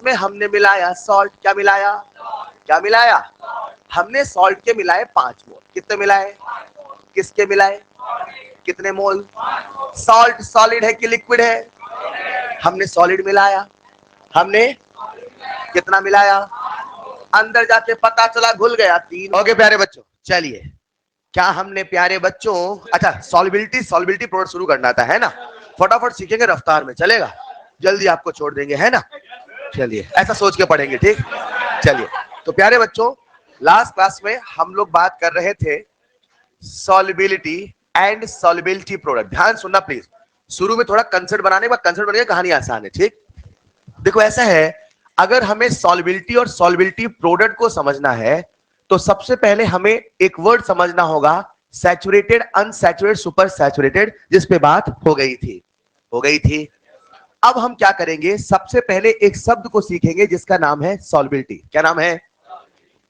इसमें हमने मिलाया सॉल्ट। क्या मिलाया? क्या मिलाया? हमने सॉल्ट के मिलाए 5 मोल। कितने मिलाए? किसके मिलाए? कितने मोल? सॉल्ट सॉलिड है कि लिक्विड है? हमने सॉलिड मिलाया। हमने कितना मिलाया? अंदर जाके पता चला घुल गया 3। ओके प्यारे बच्चों, चलिए क्या हमने प्यारे बच्चों, अच्छा सॉल्युबिलिटी प्रोडक्ट शुरू करना था, है ना? फटाफट सीखेंगे, रफ्तार में चलेगा, जल्दी आपको छोड़ देंगे, है ना? चलिए ऐसा सोच के पढ़ेंगे, ठीक? चलिए तो प्यारे बच्चों, लास्ट क्लास में हम लोग बात कर रहे थे सॉल्युबिलिटी एंड सॉल्युबिलिटी प्रोडक्ट। ध्यान सुनना प्लीज, शुरू में थोड़ा कंसेप्ट बनाने के बाद कंसेप्ट बनेगा, कहानी आसान है, ठीक? देखो ऐसा है, अगर हमें सॉल्युबिलिटी और सॉल्युबिलिटी प्रोडक्ट को समझना है तो सबसे पहले हमें एक वर्ड समझना होगा, सैचुरेटेड, अनसैचुरेटेड, सुपर सैचुरेटेड, जिस पे बात हो गई थी। अब हम क्या करेंगे, सबसे पहले एक शब्द को सीखेंगे जिसका नाम है सॉल्युबिलिटी। क्या नाम है?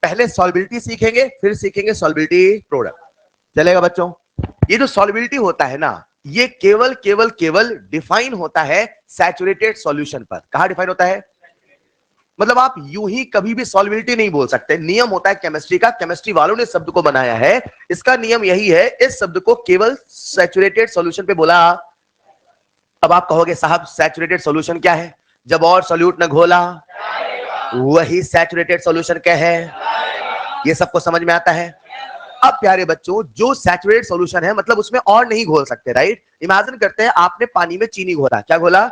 पहले सॉल्युबिलिटी सीखेंगे, फिर सीखेंगे सॉल्युबिलिटी प्रोडक्ट। चलेगा बच्चों? ये जो सॉल्युबिलिटी होता है ना, ये केवल डिफाइन होता है सैचुरेटेड सॉल्यूशन पर। कहां डिफाइन होता है? मतलब आप यूं ही कभी भी सॉल्युबिलिटी नहीं बोल सकते। नियम होता है केमिस्ट्री का, केमिस्ट्री वालों ने शब्द को बनाया है, इसका नियम यही है, इस शब्द को केवल सैचुरेटेड सॉल्यूशन पे बोला। अब आप कहोगे साहब सैचुरेटेड सॉल्यूशन क्या है? जब और सॉल्यूट न घोला वही सैचुरेटेड सॉल्यूशन क्या है? ये सबको समझ में आता है? अब प्यारे बच्चों, जो सैचुरेटेड सॉल्यूशन है मतलब उसमें और नहीं घोल सकते, राइट? इमेजिन करते हैं आपने पानी में चीनी घोला। क्या घोला?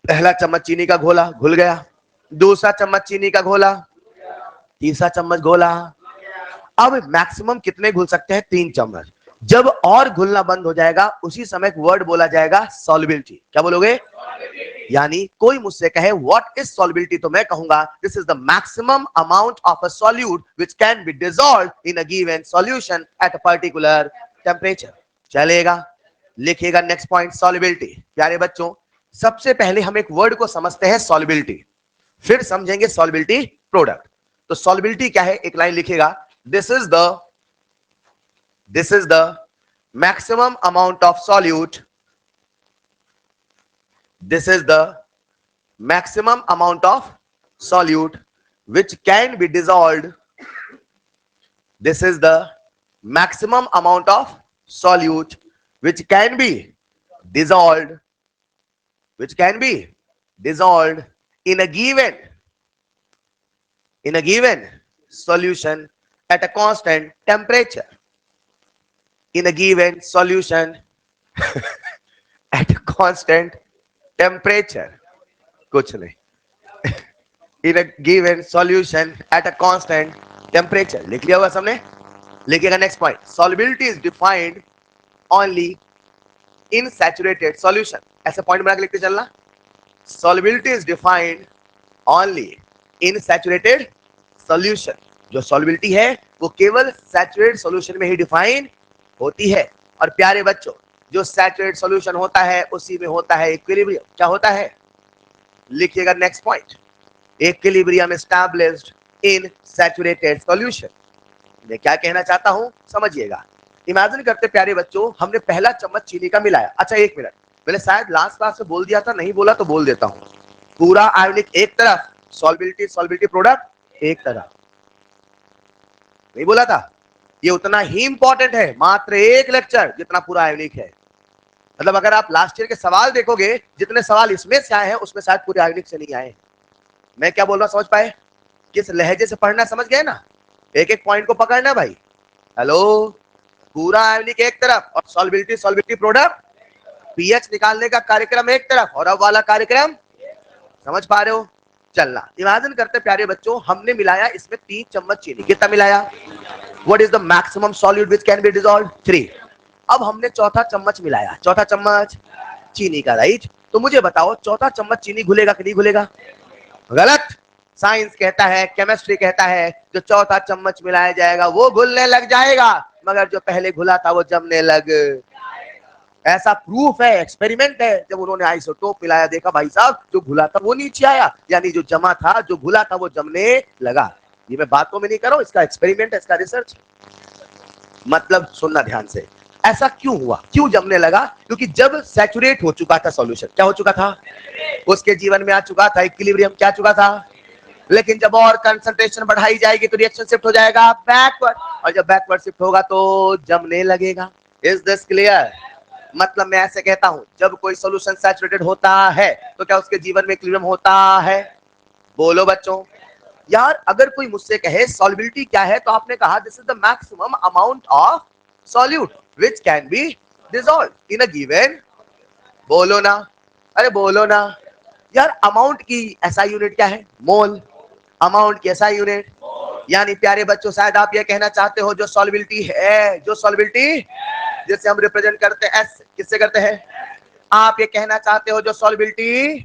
पहला चम्मच चीनी का घोला, घुल गया। दूसरा चम्मच चीनी का घोला, तीसरा चम्मच घोला। अब मैक्सिमम कितने घुल सकते हैं? 3 चम्मच। जब और घुलना बंद हो जाएगा उसी समय एक वर्ड बोला जाएगा सॉल्युबिलिटी। क्या बोलोगे? यानी कोई मुझसे कहे व्हाट इज सॉल्युबिलिटी, तो मैं कहूंगा this is the maximum amount of a solute which can be dissolved in a given solution at a particular temperature. चलेगा? लिखिएगा नेक्स्ट पॉइंट, सॉल्युबिलिटी। प्यारे बच्चों, सबसे पहले हम एक वर्ड को समझते हैं सॉल्युबिलिटी, फिर समझेंगे सॉल्युबिलिटी प्रोडक्ट। तो सॉल्युबिलिटी क्या है? एक लाइन लिखिएगा, this is the maximum amount of solute, this is the maximum amount of solute which can be dissolved, this is the maximum amount of solute which can be dissolved, in a given solution at a constant temperature, in a given solution at a constant temperature, कुछ नहीं, in a given solution at a constant temperature। लिख लिया होगा सबने? लिखिएगा next point, solubility is defined only in saturated solution। ऐसे point बना के लिखते चलना, solubility is defined only in saturated solution। जो solubility है वो केवल saturated solution में ही डिफाइन होती है। और प्यारे बच्चों, जो सैचुरेटेड सॉल्यूशन होता है उसी में होता है इक्विलिब्रियम। क्या होता है? लिखिएगा next point, equilibrium established in saturated solution. मैं क्या कहना चाहता हूं समझिएगा। इमेजिन करते प्यारे बच्चों, हमने पहला चम्मच चीनी का मिलाया। अच्छा एक मिनट, मैंने शायद लास्ट क्लास में बोल दिया था, नहीं बोला तो बोल देता हूं। पूरा आयोनिक एक तरफ, सॉल्युबिलिटी प्रोडक्ट एक तरफ। नहीं बोला था? ये उतना ही इंपॉर्टेंट है, मात्र एक लेक्चर जितना पूरा आयोनिक है। मतलब अगर आप लास्ट ईयर के सवाल देखोगे, जितने सवाल इसमें से आए हैं उसमें शायद पूरे आयोनिक से नहीं आए। मैं क्या बोल रहा हूं समझ पाए? किस लहजे से पढ़ना समझ गए ना? एक एक पॉइंट को पकड़ना भाई। हेलो, पूरा आयोनिक एक तरफ और सॉल्युबिलिटी प्रोडक्ट, पीएच निकालने का कार्यक्रम एक तरफ और अब वाला कार्यक्रम, समझ पा रहे हो? चलना, इमेजिन करते प्यारे बच्चों, हमने मिलाया इसमें 3 चम्मच चीनी। कितना मिलाया? What is the maximum solute which can be dissolved? 3। अब हमने चौथा चम्मच मिलाया, चौथा चम्मच चीनी का, राइट? तो मुझे बताओ चौथा चम्मच चीनी घुलेगा कि नहीं घुलेगा? गलत। साइंस कहता है, केमिस्ट्री कहता है, जो चौथा चम्मच मिलाया जाएगा वो घुलने लग जाएगा, मगर जो पहले घुला था वो जमने लग। ऐसा प्रूफ है, एक्सपेरिमेंट है। जब उन्होंने आइसोटोप मिलाया, देखा भाई साहब, जो घुला था वो नीचे आया, यानी जो जमा था, जो घुला था वो जमने लगा। ये मैं बातों में नहीं कर रहा हूं, इसका एक्सपेरिमेंट है, इसका रिसर्च। मतलब सुनना ध्यान से, ऐसा क्यों हुआ, क्यों जमने लगा? क्योंकि जब सैचुरेट हो चुका था सॉल्यूशन, क्या हो चुका था? उसके जीवन में आ चुका था इक्विलिब्रियम, क्या चुका था। लेकिन जब और कंसंट्रेशन बढ़ाई जाएगी तो रिएक्शन शिफ्ट हो जाएगा बैकवर्ड, और जब बैकवर्ड शिफ्ट होगा तो जमने लगेगा। Is this clear. मतलब मैं ऐसे कहता हूं, जब कोई सॉल्यूशन सैचुरेटेड होता है तो क्या उसके जीवन में इक्विलिब्रियम होता है। बोलो बच्चों। यार अगर कोई मुझसे कहे सॉल्युबिलिटी क्या है, तो आपने कहा this is the maximum amount of solute which can be dissolved in a given. बोलो ना, अरे बोलो ना। यार अमाउंट की एसआई यूनिट क्या है, मोल। अमाउंट की एसआई यूनिट, यानी प्यारे बच्चों शायद आप ये कहना चाहते हो जो सॉल्युबिलिटी है, जो सॉल्युबिलिटी जिसे हम रिप्रेजेंट करते हैं एस, किससे करते हैं। आप ये कहना चाहते हो जो सॉल्युबिलिटी,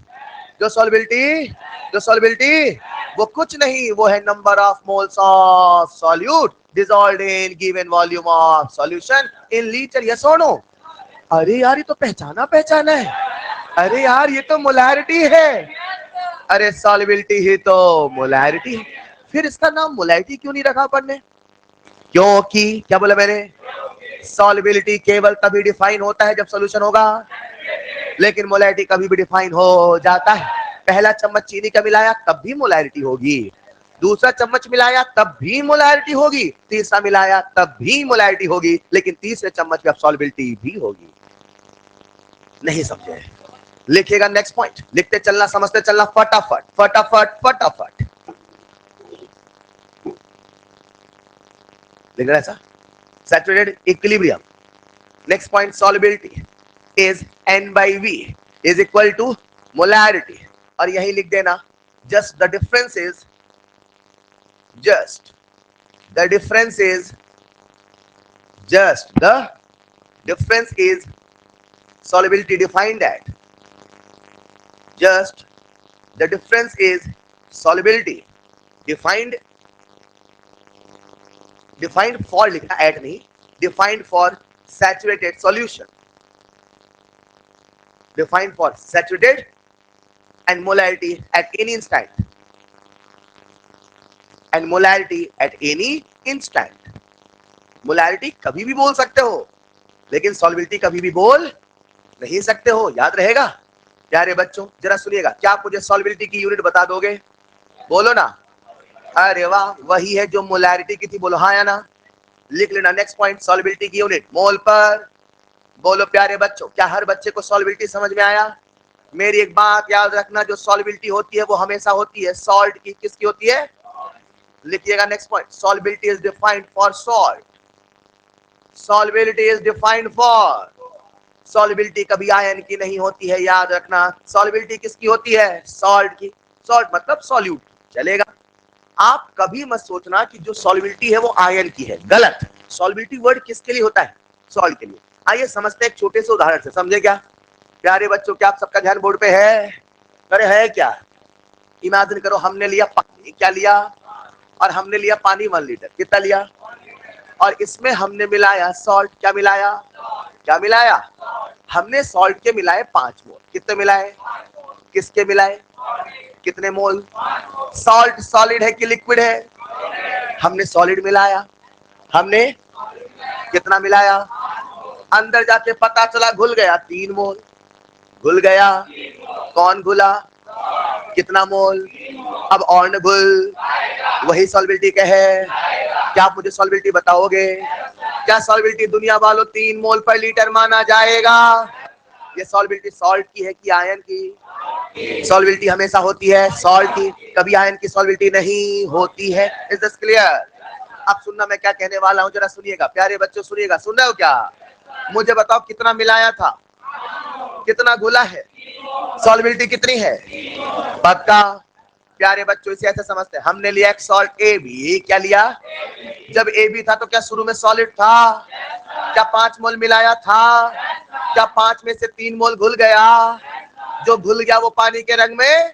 जो सॉल्युबिलिटी, जो सॉल्युबिलिटी वो कुछ नहीं, वो है number of moles of solute dissolved in given volume of solution in litre. Yes और नो। अरे यार ये तो पहचाना पहचाना है। अरे यार ये तो मोलैरिटी है। अरे सॉल्युबिलिटी ही तो मोलैरिटी है। फिर इसका नाम मोलैरिटी क्यों नहीं रखा अपन ने। क्योंकि क्या बोला मैंने, सॉल्युबिलिटी केवल तभी डिफाइन होता है जब सॉल्यूशन होगा, लेकिन मोलैरिटी कभी भी डिफाइन हो जाता है। पहला चम्मच चीनी का मिलाया तब भी मोलैरिटी होगी, दूसरा चम्मच मिलाया तब भी मोलैरिटी होगी, तीसरा मिलाया तब भी मोलैरिटी होगी, लेकिन तीसरे चम्मच में सॉल्युबिलिटी भी होगी। नहीं समझे, लिखिएगा नेक्स्ट पॉइंट, लिखते चलना समझते चलना फटाफट फटाफट फटाफट। लिख रहा है ऐसा, saturated equilibrium. Next point, solubility is N by V is equal to molarity. और यही लिख देना, just the difference is, just the difference is, just the difference is solubility defined at, just the difference is solubility defined, defined for लिखना at नहीं, defined for saturated solution, defined for saturated and molarity at any instant, and molarity at any instant. Molarity कभी भी बोल सकते हो, लेकिन solubility कभी भी बोल नहीं सकते हो, याद रहेगा। प्यारे बच्चों जरा सुनिएगा, क्या आप मुझे सॉल्युबिलिटी की यूनिट बता दोगे। बोलो ना। अरे वाह, वही है जो मोलैरिटी की थी, बोलो हाँ या ना। लिख लेना नेक्स्ट पॉइंट, सॉल्युबिलिटी की यूनिट मोल पर। बोलो प्यारे बच्चों, क्या हर बच्चे को सॉल्युबिलिटी समझ में आया। मेरी एक बात याद रखना, जो सॉल्युबिलिटी होती है वो हमेशा होती है सॉल्ट की। किसकी होती है, लिखिएगा next point, solubility is defined for salt, solubility is defined for. Solubility कभी आयन की नहीं होती है, याद रखना। सॉल्युबिलिटी किसकी होती है, सॉल्ट की। सॉल्ट मतलब सॉल्यूट, चलेगा। आप कभी मत सोचना कि जो सॉल्युबिलिटी है वो आयन की है, गलत। सॉल्युबिलिटी वर्ड किसके लिए होता है, सॉल्ट के लिए। आइए समझते हैं एक छोटे से उदाहरण से, समझे क्या। प्यारे बच्चों, क्या आप सबका ध्यान बोर्ड पे है। अरे है क्या। इमेजिन करो हमने लिया पानी, क्या लिया, और हमने लिया पानी 1 लीटर, कितना लिया, और इसमें हमने मिलाया सॉल्ट, क्या मिलाया, क्या मिलाया। हमने सॉल्ट के मिलाए 5 मोल, कितने मिलाए, किसके मिलाए, कितने मोल। सॉल्ट सॉलिड है कि लिक्विड है, हमने सॉलिड मिलाया, हमने कितना मिलाया, अंदर जाके पता चला घुल गया 3 मोल, घुल गया। कौन घुला, कितना मोल, अब और न घुल, वही सॉल्युबिलिटी कहे। क्या आप मुझे सॉल्युबिलिटी बताओगे, क्या सॉल्युबिलिटी दुनिया वालों 3 मोल पर लीटर माना जाएगा। ये सॉल्युबिलिटी सॉल्ट की है कि आयन की। सॉल्युबिलिटी हमेशा होती है सॉल्ट की, कभी आयन की सॉल्युबिलिटी नहीं होती है। Is this clear. अब सुनना मैं क्या कहने वाला हूं, जरा सुनिएगा प्यारे बच्चों, सुनिएगा, सुन रहे हो क्या। मुझे बताओ कितना मिलाया था, कितना घुला है, सॉल्युबिलिटी कितनी है, पक्का। प्यारे बच्चों इसे ऐसे समझते हैं, हमने लिया एक सॉल्ट ए बी, क्या लिया, जब ए बी था तो क्या शुरू में सॉलिड था, क्या 5 मोल मिलाया था, क्या 5 में से 3 मोल घुल गया, जो घुल गया वो पानी के रंग में,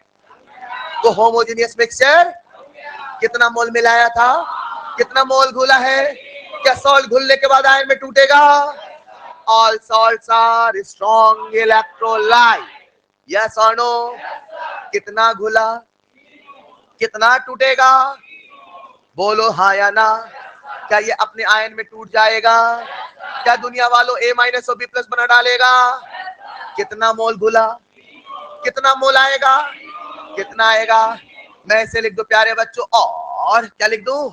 तो होमोजेनियस मिक्सचर। कितना मोल मिलाया था, कितना मोल घुला है, क्या सॉल्ट घुलने के बाद आयन में टूटेगा। All salts are strong electrolyte, yes और नो। कितना घुला, कितना टूटेगा, बोलो हाँ या ना। क्या ये अपने आयन में टूट जाएगा, क्या दुनिया वालों A- और B+ बना डालेगा। कितना मोल घुला, कितना मोल आएगा, कितना आएगा। मैं इसे लिख दूं प्यारे बच्चों, और क्या लिख दूं।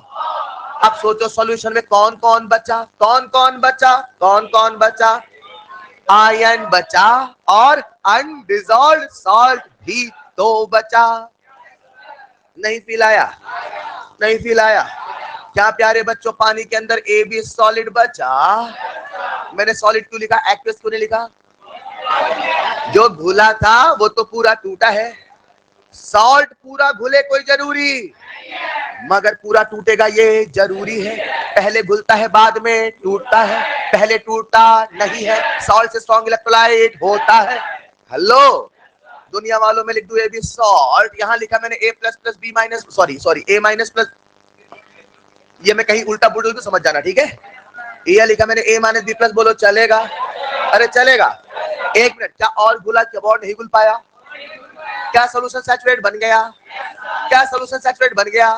अब सोचो सॉल्यूशन में कौन कौन बचा, कौन कौन बचा, कौन कौन बचा। आयन बचा और अनडिसॉल्व्ड सॉल्ट भी तो बचा। नहीं फील आया, नहीं फील आया। क्या प्यारे बच्चों पानी के अंदर ए बी सॉलिड बचा। मैंने सॉलिड क्यों लिखा, एक्वस क्यों नहीं लिखा। जो घुला था वो तो पूरा टूटा है। सॉल्ट पूरा घुले कोई जरूरी, मगर पूरा टूटेगा ये जरूरी है। पहले घुलता है बाद में टूटता है, पहले टूटता नहीं है। सॉल्ट से स्ट्रॉन्ग इलेक्ट्रोलाइट होता है। हेलो दुनिया वालों में लिख दूं ए बी सॉल्ट, यहां लिखा मैंने A plus plus B minus, sorry A minus plus, ये मैं कहीं उल्टा पुल्टा तो समझ जाना, ठीक है। ये लिखा मैंने ए माइनस बी प्लस, बोलो चलेगा, अरे चलेगा। एक मिनट, क्या और घुला क्या और नहीं घुल पाया। क्या सोल्यूशन सैचुरेट बन गया, क्या सोल्यूशन सैचुरेट बन गया।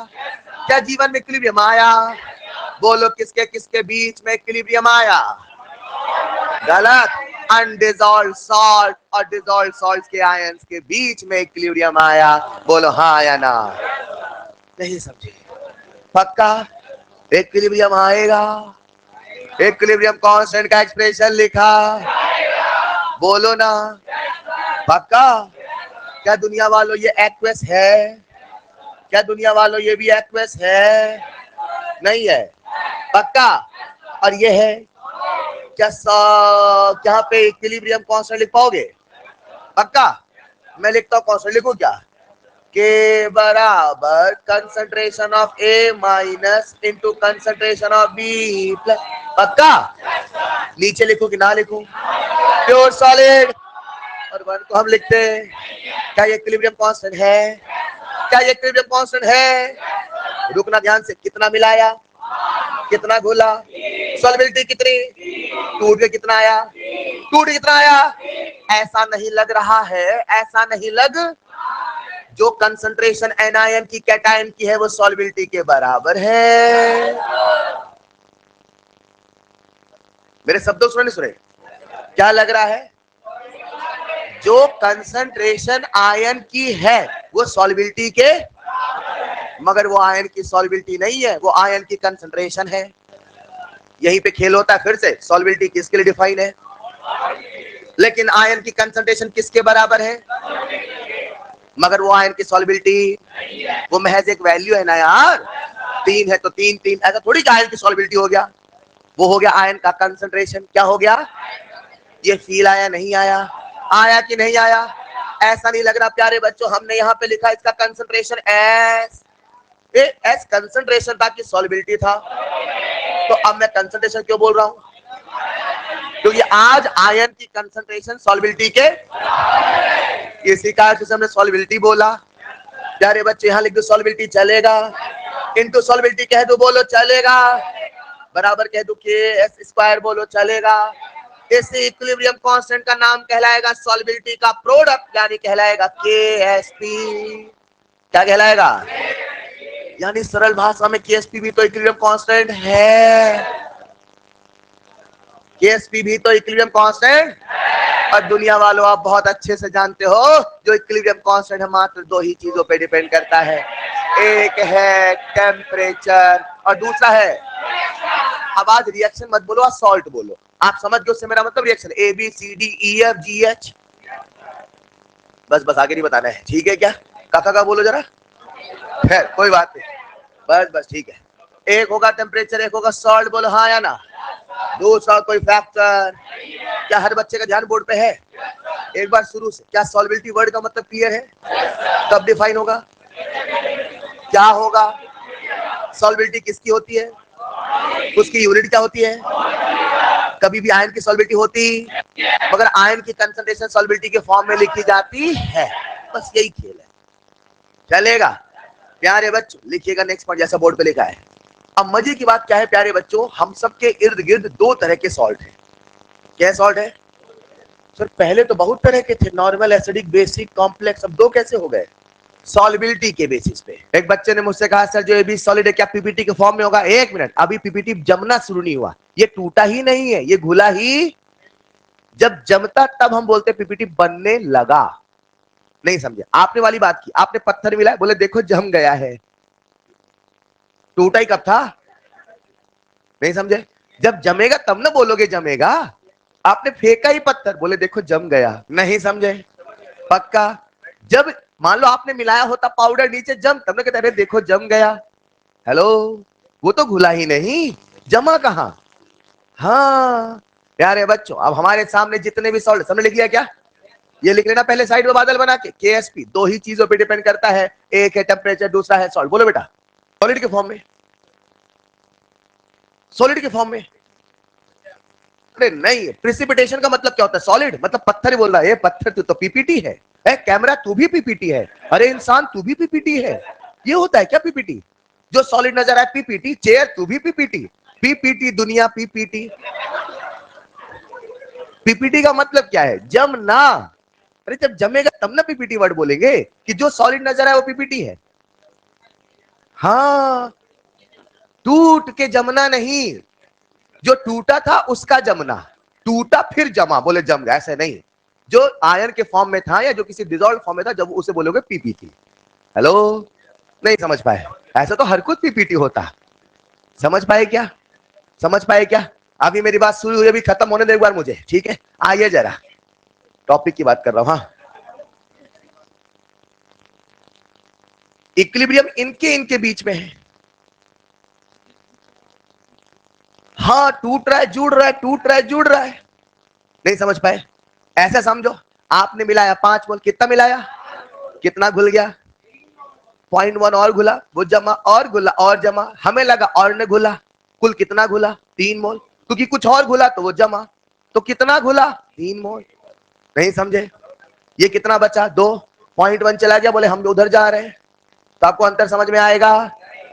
क्या जीवन में इक्विलिब्रियम आया, बोलो किसके किसके बीच में इक्विलिब्रियम आया। गलत, अनडिसॉल्व्ड सॉल्ट और डिसॉल्व्ड सॉल्ट के आयंस के बीच में इक्विलिब्रियम आया। बोलो हाँ या ना। नहीं समझे, पक्का इक्विलिब्रियम आएगा। इक्विलिब्रियम कांस्टेंट का एक्सप्रेशन लिखा, बोलो ना पक्का। क्या दुनिया वालों ये एक्वस है, क्या दुनिया वालों ये भी एक्वस है, नहीं है पक्का। और ये है क्या, यहाँ पे इक्विलिब्रियम कांस्टेंट लिख पाओगे पक्का। मैं लिखता हूँ कांस्टेंट, लिखूं क्या, के बराबर concentration of A minus into concentration of B plus, पक्का। नीचे लिखूं कि ना लिखूं, प्योर सॉलिड और वन को हम लिखते हैं। क्या ये इक्विलिब्रियम कांस्टेंट है, क्या ये इक्विलिब्रियम कांस्टेंट है। रुकना ध्यान से, कितना मिलाया, कितना घोला, सॉल्युबिलिटी कितनी, टूट के कितना आया, टूट कितना आया। ऐसा नहीं लग रहा है, ऐसा नहीं लग, जो कंसंट्रेशन एनायन की कैटायन की है वो सॉल्युबिलिटी के बराबर है। मेरे शब्दों सुने नहीं सुने, क्या लग रहा है, जो कंसंट्रेशन आयन की है वो सॉल्युबिलिटी के, मगर वो आयन की सॉल्युबिलिटी नहीं है, वो आयन की कंसंट्रेशन है। यहीं पे खेल होता है फिर से, सॉल्युबिलिटी किसके लिए डिफाइन है, लेकिन आयन की कंसंट्रेशन किसके बराबर है, मगर वो आयन की सॉल्युबिलिटी, वो महज एक वैल्यू है ना यार। 3 है तो 3 3, ऐसा थोड़ी कि आयन की सॉल्युबिलिटी हो गया, वो हो गया आयन का कंसंट्रेशन। क्या हो गया, ये फील आया नहीं आया, आया कि नहीं आया। ऐसा नहीं लग रहा प्यारे बच्चों, हमने यहाँ पे लिखा इसका कंसंट्रेशन एस, एस कंसंट्रेशन था कि सॉल्युबिलिटी था। तो अब मैं कंसंट्रेशन क्यों बोल रहा हूं, क्योंकि आज आयन की कंसंट्रेशन सॉल्युबिलिटी के, इसी कारण से हमने सॉल्युबिलिटी बोला। प्यारे बच्चे यहाँ लिख दो सॉल्युबिलिटी चलेगा, इनटू सॉल्युबिलिटी कह दो, बोलो चलेगा, बराबर कह दो के एस स्क्वायर, बोलो चलेगा। इस इक्विलिब्रियम कांस्टेंट का नाम कहलाएगा सॉल्युबिलिटी का प्रोडक्ट, यानी कहलाएगा केएसपी। क्या कहलाएगा, यानी सरल भाषा में केएसपी भी तो इक्विलिब्रियम कांस्टेंट है, केएसपी भी तो इक्विलिब्रियम कांस्टेंट। और दुनिया वालों आप बहुत अच्छे से जानते हो जो इक्विलिब्रियम कांस्टेंट है मात्र दो ही चीजों पे डिपेंड करता है, एक है टेम्परेचर और दूसरा है, अब आज रिएक्शन मत बोलो, आज सॉल्ट बोलो। आप समझ गए उससे मेरा मतलब reaction A B C D E F G H, बस बस आगे नहीं बताना है, ठीक है क्या। काका का बोलो जरा, खैर कोई बात नहीं, बस बस ठीक है। एक होगा टेम्परेचर, एक होगा सॉल्ट, बोलो हाँ या ना। दूसरा कोई फैक्टर, क्या हर बच्चे का ध्यान बोर्ड पे है। एक बार शुरू से, क्या सॉल्युबिलिटी वर्ड का मतलब क्लियर है, कब डिफाइन होगा, क्या होगा, सॉल्युबिलिटी किसकी होती है, उसकी यूनिट क्या होती है। कभी भी आयन की सॉल्युबिलिटी होती, मगर आयन की कंसंट्रेशन सॉल्युबिलिटी के फॉर्म में लिखी जाती है, बस यही खेल है, चलेगा। प्यारे बच्चों लिखिएगा नेक्स्ट पॉइंट जैसा बोर्ड पे लिखा है। अब मजे की बात क्या है प्यारे बच्चों, हम सबके इर्द गिर्द दो तरह के सॉल्ट हैं। क्या सॉल्ट है सर, पहले तो बहुत तरह के थे, नॉर्मल, एसिडिक, बेसिक, कॉम्प्लेक्स, अब दो कैसे हो गए, सॉल्युबिलिटी के बेसिस पे। एक बच्चे ने मुझसे कहा सर जो ये भी सॉलिड है क्या पीपीटी के फॉर्म में होगा। एक मिनट, अभी पीपीटी जमना शुरू नहीं हुआ, ये टूटा ही नहीं है, ये घुला ही, जब जमता तब हम बोलते पीपीटी बनने लगा। नहीं समझे। आपने वाली बात की, आपने पत्थर मिलाया, बोले देखो जम गया है, टूटा ही कब था? नहीं समझे। जब जमेगा तब ना बोलोगे जमेगा। आपने फेंका ही पत्थर, बोले देखो जम गया। नहीं समझे। पक्का। जब मान लो आपने मिलाया होता पाउडर, नीचे जम, तब ना कहते अरे देखो जम गया। हेलो, वो तो घुला ही नहीं, जमा कहां? हाँ प्यारे बच्चों, अब हमारे सामने जितने भी सॉल्ट, सबने लिख लिया क्या? ये लिख लेना पहले साइड में बादल बना के। केएसपी दो ही चीजों पे डिपेंड करता है, एक है टेम्परेचर, दूसरा है सॉल्ट। बोलो बेटा। सॉलिड के फॉर्म में, सॉलिड के फॉर्म में। अरे नहीं, प्रिसिपिटेशन का मतलब क्या होता है? सॉलिड मतलब पत्थर ही बोल रहा है, ये पत्थर तू तो पीपीटी है, कैमरा तू भी पीपीटी है, अरे इंसान तू भी पीपीटी है। ये होता है क्या पीपीटी? जो सॉलिड नजर आए पीपीटी, चेयर तू भी पीपीटी, पीपीटी दुनिया पीपीटी। पीपीटी का मतलब क्या है? जमना। अरे जब जमेगा तब ना पीपीटी वर्ड बोलेंगे, कि जो सॉलिड नजर आए वो पीपीटी है। हाँ, टूट के जमना नहीं, जो टूटा था उसका जमना, टूटा फिर जमा, बोले जम गया, ऐसे नहीं। जो आयन के फॉर्म में था या जो किसी डिसॉल्व फॉर्म में था, जब उसे बोलोगे पीपीटी। हेलो, नहीं समझ पाए? ऐसा तो हर कुछ पीपीटी होता। समझ पाए क्या? समझ पाए क्या? अभी मेरी बात शुरू हुई, अभी खत्म होने दे एक बार मुझे, ठीक है? आइए जरा, टॉपिक की बात कर रहा हूं। हाँ, इक्विलिब्रियम इनके इनके बीच में है। हाँ, टूट रहा है जुड़ रहा है, टूट रहा है जुड़ रहा है। नहीं समझ पाए? ऐसा समझो, आपने मिलाया 5 मोल, कितना मिलाया? कितना घुल गया? 0.1 और घुला, वो जमा और घुला और जमा, हमें लगा और ने घुला। कुल कितना घुला? 3 मोल, क्योंकि कुछ और घुला तो वो जमा। तो कितना घुला? 3 मोल। नहीं समझे? ये कितना बचा? 2। 0.1 चला गया, बोले हम उधर जा रहे हैं। तो आपको अंतर समझ में आएगा?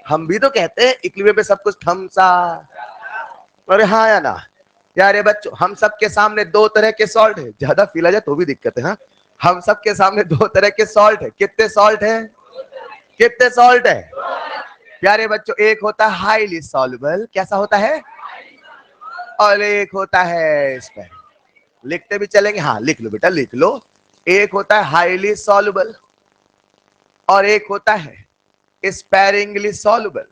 हम भी तो कहते हैं इक्विलिब्रियम पे सब कुछ थमसा। अरे हाँ या ना? प्यारे बच्चों, हम सबके सामने दो तरह के सॉल्ट है, ज्यादा फील आ जाए तो भी दिक्कत है। हाँ, हम सबके सामने दो तरह के सॉल्ट है। कितने सॉल्ट है? कितने सॉल्ट है प्यारे बच्चों? एक होता है हाईली सॉल्युबल, कैसा होता है? और एक होता है इस पर, लिखते भी चलेंगे, हाँ लिख लो बेटा लिख लो। एक होता है हाईली सॉल्युबल और एक होता है स्पेरिंगली सॉल्युबल।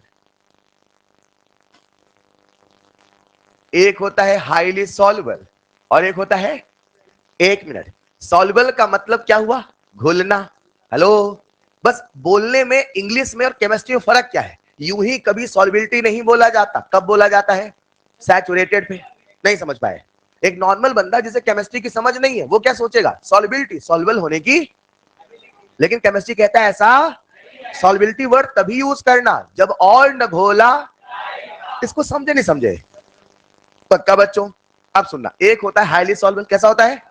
एक होता है हाईली सॉल्युबल और एक होता है, एक मिनट, सॉल्युबल का मतलब क्या हुआ? घुलना। हेलो, बस बोलने में इंग्लिश में और केमिस्ट्री में फर्क क्या है? यूं ही कभी सॉल्युबिलिटी नहीं बोला जाता, कब बोला जाता है? सैचुरेटेड पे। नहीं समझ पाए? एक नॉर्मल बंदा जिसे केमिस्ट्री की समझ नहीं है, वो क्या सोचेगा? सॉल्युबिलिटी, सॉल्युबल होने की। लेकिन केमिस्ट्री कहता है ऐसा, सॉल्युबिलिटी वर्ड तभी यूज करना जब और न घोला। इसको समझे नहीं समझे? पक्का बच्चों? अब सुनना, एक होता है हाईली सॉल्युबल, कैसा होता है?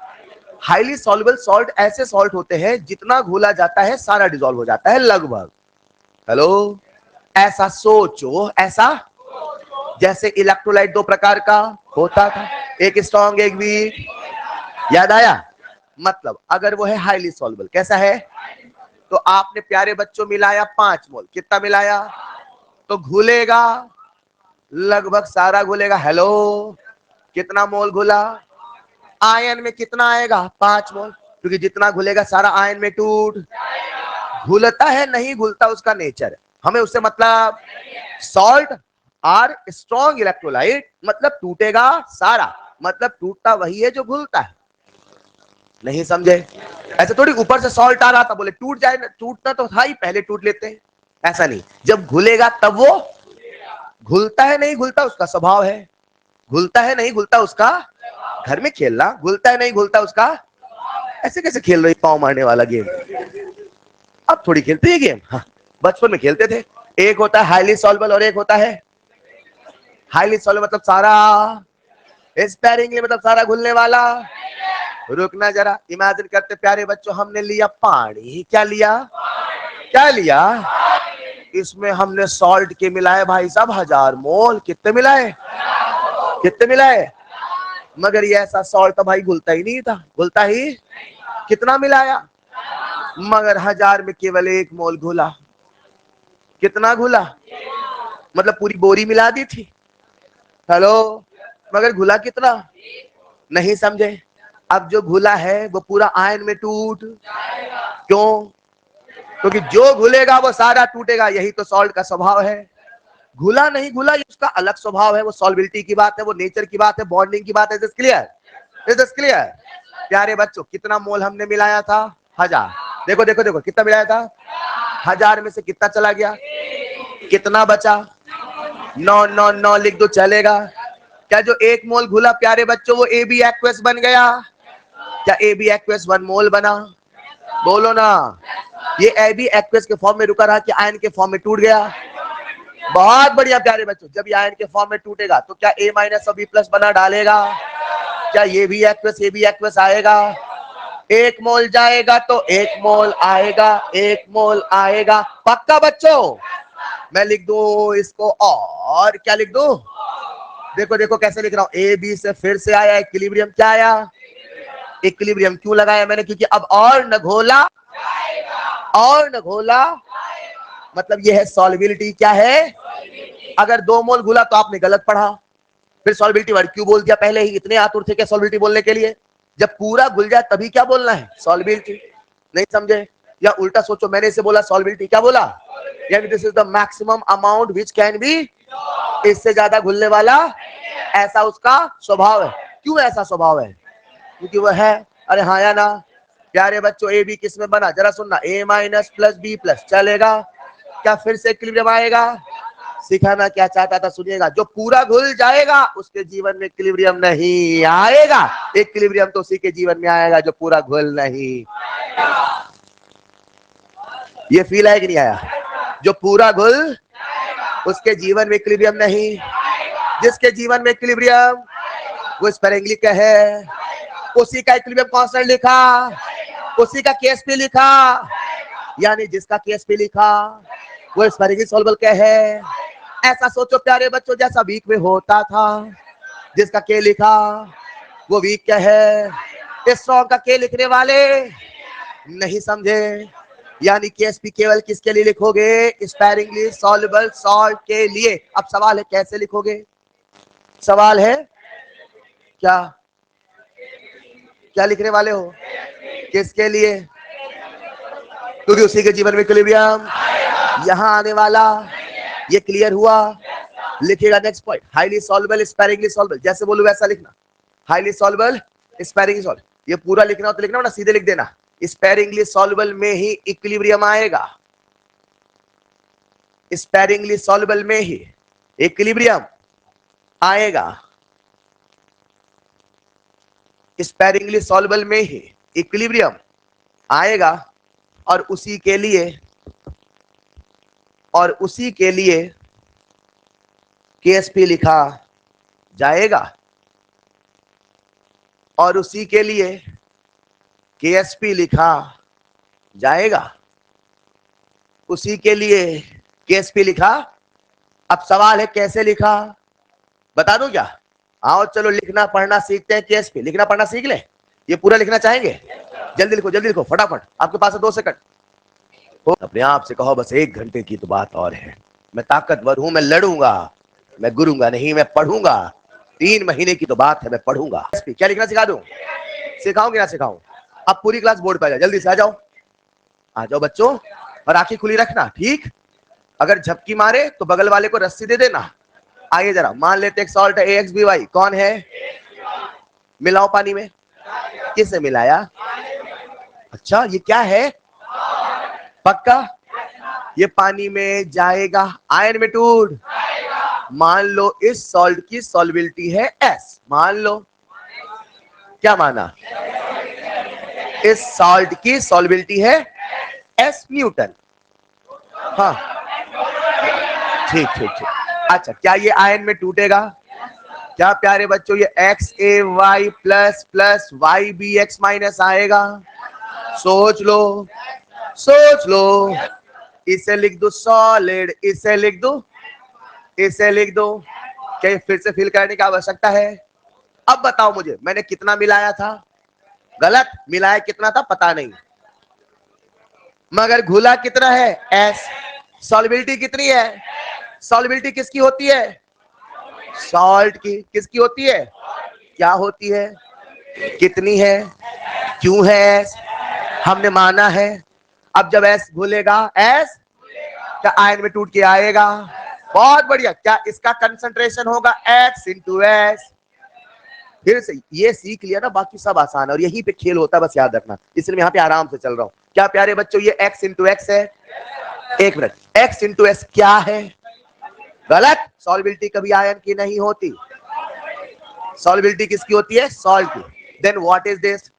हाईली सॉल्युबल सॉल्ट ऐसे सॉल्ट होते हैं जितना घोला जाता है सारा डिसॉल्व हो जाता है लगभग। हेलो, ऐसा सोचो, ऐसा जैसे इलेक्ट्रोलाइट दो प्रकार का होता था, एक स्ट्रॉन्ग एक वीक। याद आया? मतलब अगर वो है हाईली सॉल्युबल, कैसा है? तो आपने प्यारे बच्चों मिलाया 5 मोल, कितना मिलाया? तो घुलेगा, लगभग सारा घुलेगा। हेलो, कितना मोल घुला? आयन में कितना आएगा? 5 मोल, क्योंकि जितना घुलेगा सारा आयन में टूट। घुलता है नहीं घुलता उसका नेचर, हमें उससे मतलब। सॉल्ट आर स्ट्रॉन्ग इलेक्ट्रोलाइट, मतलब टूटेगा सारा, मतलब टूटता वही है जो घुलता है। नहीं समझे? ऐसे थोड़ी ऊपर से सॉल्ट आ रहा था बोले टूट जाए, टूटना तो था ही, पहले टूट लेते हैं। ऐसा नहीं, जब घुलेगा तब वो घुलता है नहीं घुलता उसका स्वभाव है। घुलता है नहीं घुलता उसका, घर में खेलना, घुलता है नहीं घुलता उसका। ऐसे कैसे खेल रही पाँव मारने वाला गेम? अब थोड़ी खेलते हैं गेम, हाँ बचपन में खेलते थे। एक होता है हाईली सॉल्युबल और एक होता है हाईली सॉल्युबल मतलब सारा, स्पेरिंगली मतलब सारा घुलने वाला। रुकना जरा, इमेजिन करते प्यारे बच्चों, हमने लिया पानी, क्या लिया? क्या लिया? इसमें हमने सॉल्ट के मिलाए भाई साहब 1000 मोल। कितने मिलाए? कितने मिलाए? मगर ये ऐसा सॉल्ट तो भाई घुलता ही नहीं था, घुलता ही। कितना मिलाया? मगर 1000 में केवल 1 मोल घुला। कितना घुला? मतलब पूरी बोरी मिला दी थी। हेलो, मगर घुला कितना? नहीं समझे? अब जो घुला है वो पूरा आयन में टूट। क्यों? क्योंकि जो घुलेगा वो सारा टूटेगा, यही तो सॉल्ट का स्वभाव है। घुला नहीं घुला ये उसका अलग स्वभाव है, वो सॉल्बिलिटी की बात है, वो नेचर की बात है, बॉन्डिंग की बात है। Is this clear? Is this clear? प्यारे बच्चों, कितना मोल हमने मिलाया था? 1000। देखो देखो देखो, कितना मिलाया था? 1000 में से कितना चला गया? कितना बचा? 9 9 9 लिख दो, चलेगा? क्या जो 1 मोल घुला प्यारे बच्चों वो ए बी एक्वस बन गया? क्या ए बी एक्वस 1 मोल बना? बोलो ना। ये ए बी एक्वस के फॉर्म में रुका रहा कि आयन के फॉर्म में टूट गया? बहुत बढ़िया प्यारे बच्चों, जब ये आयन के फॉर्म में टूटेगा तो क्या ए माइनस और बी प्लस बना डालेगा? क्या ये भी एक्वस आएगा? 1 मोल जाएगा तो 1 मोल आएगा, 1 मोल आएगा। पक्का बच्चों? मैं लिख दू इसको, और क्या लिख दू? देखो देखो कैसे लिख रहा हूं, ए बी से फिर से आया इक्विलिब्रियम। क्या आया? इक्विलिब्रियम। क्यों लगाया मैंने? क्योंकि अब और न घोला और न घोला, मतलब ये है सॉल्युबिलिटी। क्या है? अगर 2 मोल घुला तो आपने गलत पढ़ा, फिर सॉल्युबिलिटी वर्ड क्यों बोल दिया? पहले ही इतने आतुर थे क्या सॉल्युबिलिटी बोलने के लिए? जब पूरा घुल जाए तभी क्या बोलना है? सॉल्युबिलिटी। नहीं समझे? या उल्टा सोचो, मैंने इसे बोला सॉल्युबिलिटी, क्या बोला? यानी this is the maximum amount which can be, इससे ज्यादा घुलने वाला, ऐसा उसका स्वभाव है। क्यों ऐसा स्वभाव है? क्योंकि वह है। अरे हाँ या ना? प्यारे बच्चों, ए बी किस में बना? जरा सुनना, ए माइनस प्लस बी प्लस, चलेगा? क्या फिर से इक्विलिब्रियम आएगा? सिखाना क्या चाहता था सुनिएगा, जो पूरा घुल जाएगा उसके जीवन में इक्विलिब्रियम नहीं आएगा। इक्विलिब्रियम तो उसी के जीवन में आएगा जो पूरा घुल नहीं। ये फील है कि नहीं आया? जो पूरा घुल, उसके जीवन में इक्विलिब्रियम नहीं। जिसके जीवन में इक्विलिब्रियम, वो स्पेरिंगली का है, उसी का इक्विलिब्रियम कांस्टेंट लिखा, उसी का केस पे लिखा। यानी जिसका केस पे लिखा वो स्पेरिंगली सॉल्युबल का है। ऐसा सोचो प्यारे बच्चों, जैसा वीक में होता था, जिसका के लिखा वो वीक क्या है? स्ट्रॉन्ग का के लिखने वाले नहीं समझे? यानी केएसपी केवल किसके लिए लिखोगे? स्पेरिंगली सॉल्युबल सॉल्ट के लिए। अब सवाल है कैसे लिखोगे? सवाल है क्या? क्या लिखने वाले हो? किसके लिए? क्योंकि उसी के जीवन में इक्विलिब्रियम यहां आने वाला। ये क्लियर हुआ? लिखिएगा next point, highly soluble sparingly soluble. जैसे बोलूं वैसा लिखना, हाईली सॉल्युबल स्पेरिंगली सॉल्युबल। ये पूरा लिखना हो तो लिखना हो ना, सीधे लिख देना। स्पेरिंगली सॉल्युबल में ही इक्विलिब्रियम आएगा, स्पेरिंगली सॉल्युबल में ही इक्विलिब्रियम आएगा, स्पेरिंगली सॉल्युबल में ही इक्विलिब्रियम आएगा। और उसी के लिए केएसपी लिखा जाएगा, और उसी के लिए केएसपी लिखा जाएगा, उसी के लिए केएसपी लिखा। अब सवाल है कैसे लिखा? बता दूं क्या? आओ चलो लिखना पढ़ना सीखते हैं। केएसपी लिखना पढ़ना सीख ले। ये पूरा लिखना चाहेंगे? जल्दी लिखो फटाफट, आपके पास है 2 सेकंड। अपने आप से कहो बस 1 घंटे की तो बात और है, मैं ताकतवर हूं, मैं लड़ूंगा, मैं गुरूंगा नहीं, मैं पढ़ूंगा। 3 महीने की तो बात है, मैं पढ़ूंगा। क्या लिखना सिखा दूं? सिखाऊं कि ना सिखाऊं? अब पूरी क्लास बोर्ड पे आ जाओ, जल्दी से आ जाओ बच्चों, और आंखें खुली रखना, ठीक? अगर झपकी मारे तो बगल वाले को रस्सी दे देना। आइए जरा, मान लेते एक सॉल्ट है AXBY। कौन है? मिलाओ पानी में। किसने मिलाया? अच्छा, ये क्या है? पक्का? ये पानी में जाएगा, आयन में टूट। मान लो इस सॉल्ट की सॉल्युबिलिटी है S, मान लो। क्या माना? इस सॉल्ट की सॉल्युबिलिटी है S न्यूटन। हाँ ठीक। अच्छा, क्या ये आयन में टूटेगा? क्या प्यारे बच्चों ये XAY plus plus YBX minus आएगा? सोच लो। इसे लिख दो सॉलिड, इसे लिख दो। क्या फिर से फिल करने की आवश्यकता है? अब बताओ मुझे, मैंने कितना मिलाया था? गलत मिलाया, कितना था पता नहीं, मगर घुला कितना है? S। सॉल्युबिलिटी कितनी है? सॉल्युबिलिटी किसकी होती है? सॉल्ट की। किसकी होती है? क्या होती है? कितनी है? क्यों है? हमने माना है। अब जब एस घुलेगा, एस क्या आयन में टूट के आएगा? बहुत बढ़िया। क्या इसका कंसंट्रेशन होगा एक्स इंटू एस? फिर से ये सीख लिया ना, बाकी सब आसान है और यहीं पे खेल होता है, बस याद रखना। इसलिए मैं यहाँ पे आराम से चल रहा हूं। क्या प्यारे बच्चों, ये एक्स इंटू एक्स है? एक मिनट, एक्स इंटू एस क्या है? गलत। सॉल्युबिलिटी कभी आयन की नहीं होती। सॉल्युबिलिटी किसकी होती है? सॉल्ट की। Then what is this?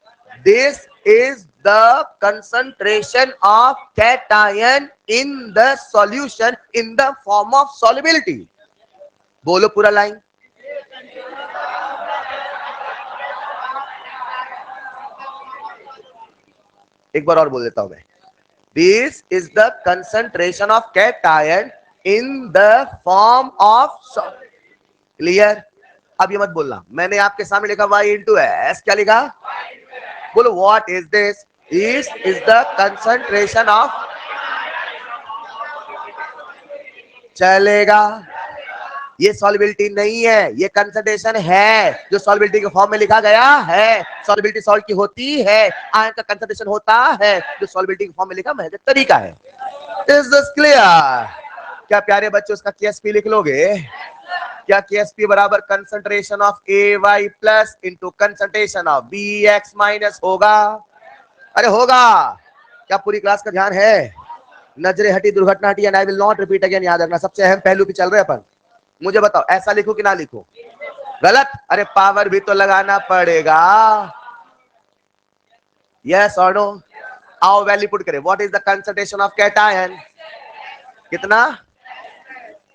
This is the concentration of cation in the solution in the form of solubility. बोलो पूरा लाइन। एक बार और बोल देता हूं मैं। This is the concentration of cation in the form of clear। अब ये मत बोलना, मैंने आपके सामने लिखा y into s, क्या लिखा? बोलो what is this? This is the concentration of, चलेगा। ये सॉल्युबिलिटी नहीं है, ये कंसंट्रेशन है जो सॉल्युबिलिटी के फॉर्म में लिखा गया है। सॉल्युबिलिटी सॉल्ट की होती है, आयन का कंसंट्रेशन होता है जो सॉल्युबिलिटी के फॉर्म में लिखा महज तरीका है। Is this clear? क्या प्यारे बच्चों इसका केएसपी लिख लोगे? क्या केएसपी बराबर concentration of A Y plus into concentration of B X minus होगा? अरे होगा। क्या पूरी क्लास का ध्यान है? नजरे हटी, दुर्घटना हटी, and I will not repeat again. याद रखना, सबसे अहम पहलू पे चल रहे अपन। मुझे बताओ, ऐसा लिखो कि ना लिखो? गलत। अरे पावर भी तो लगाना पड़ेगा। यस और नो? आओ वैल्यू पुट करें। What is the concentration of cation? कितना?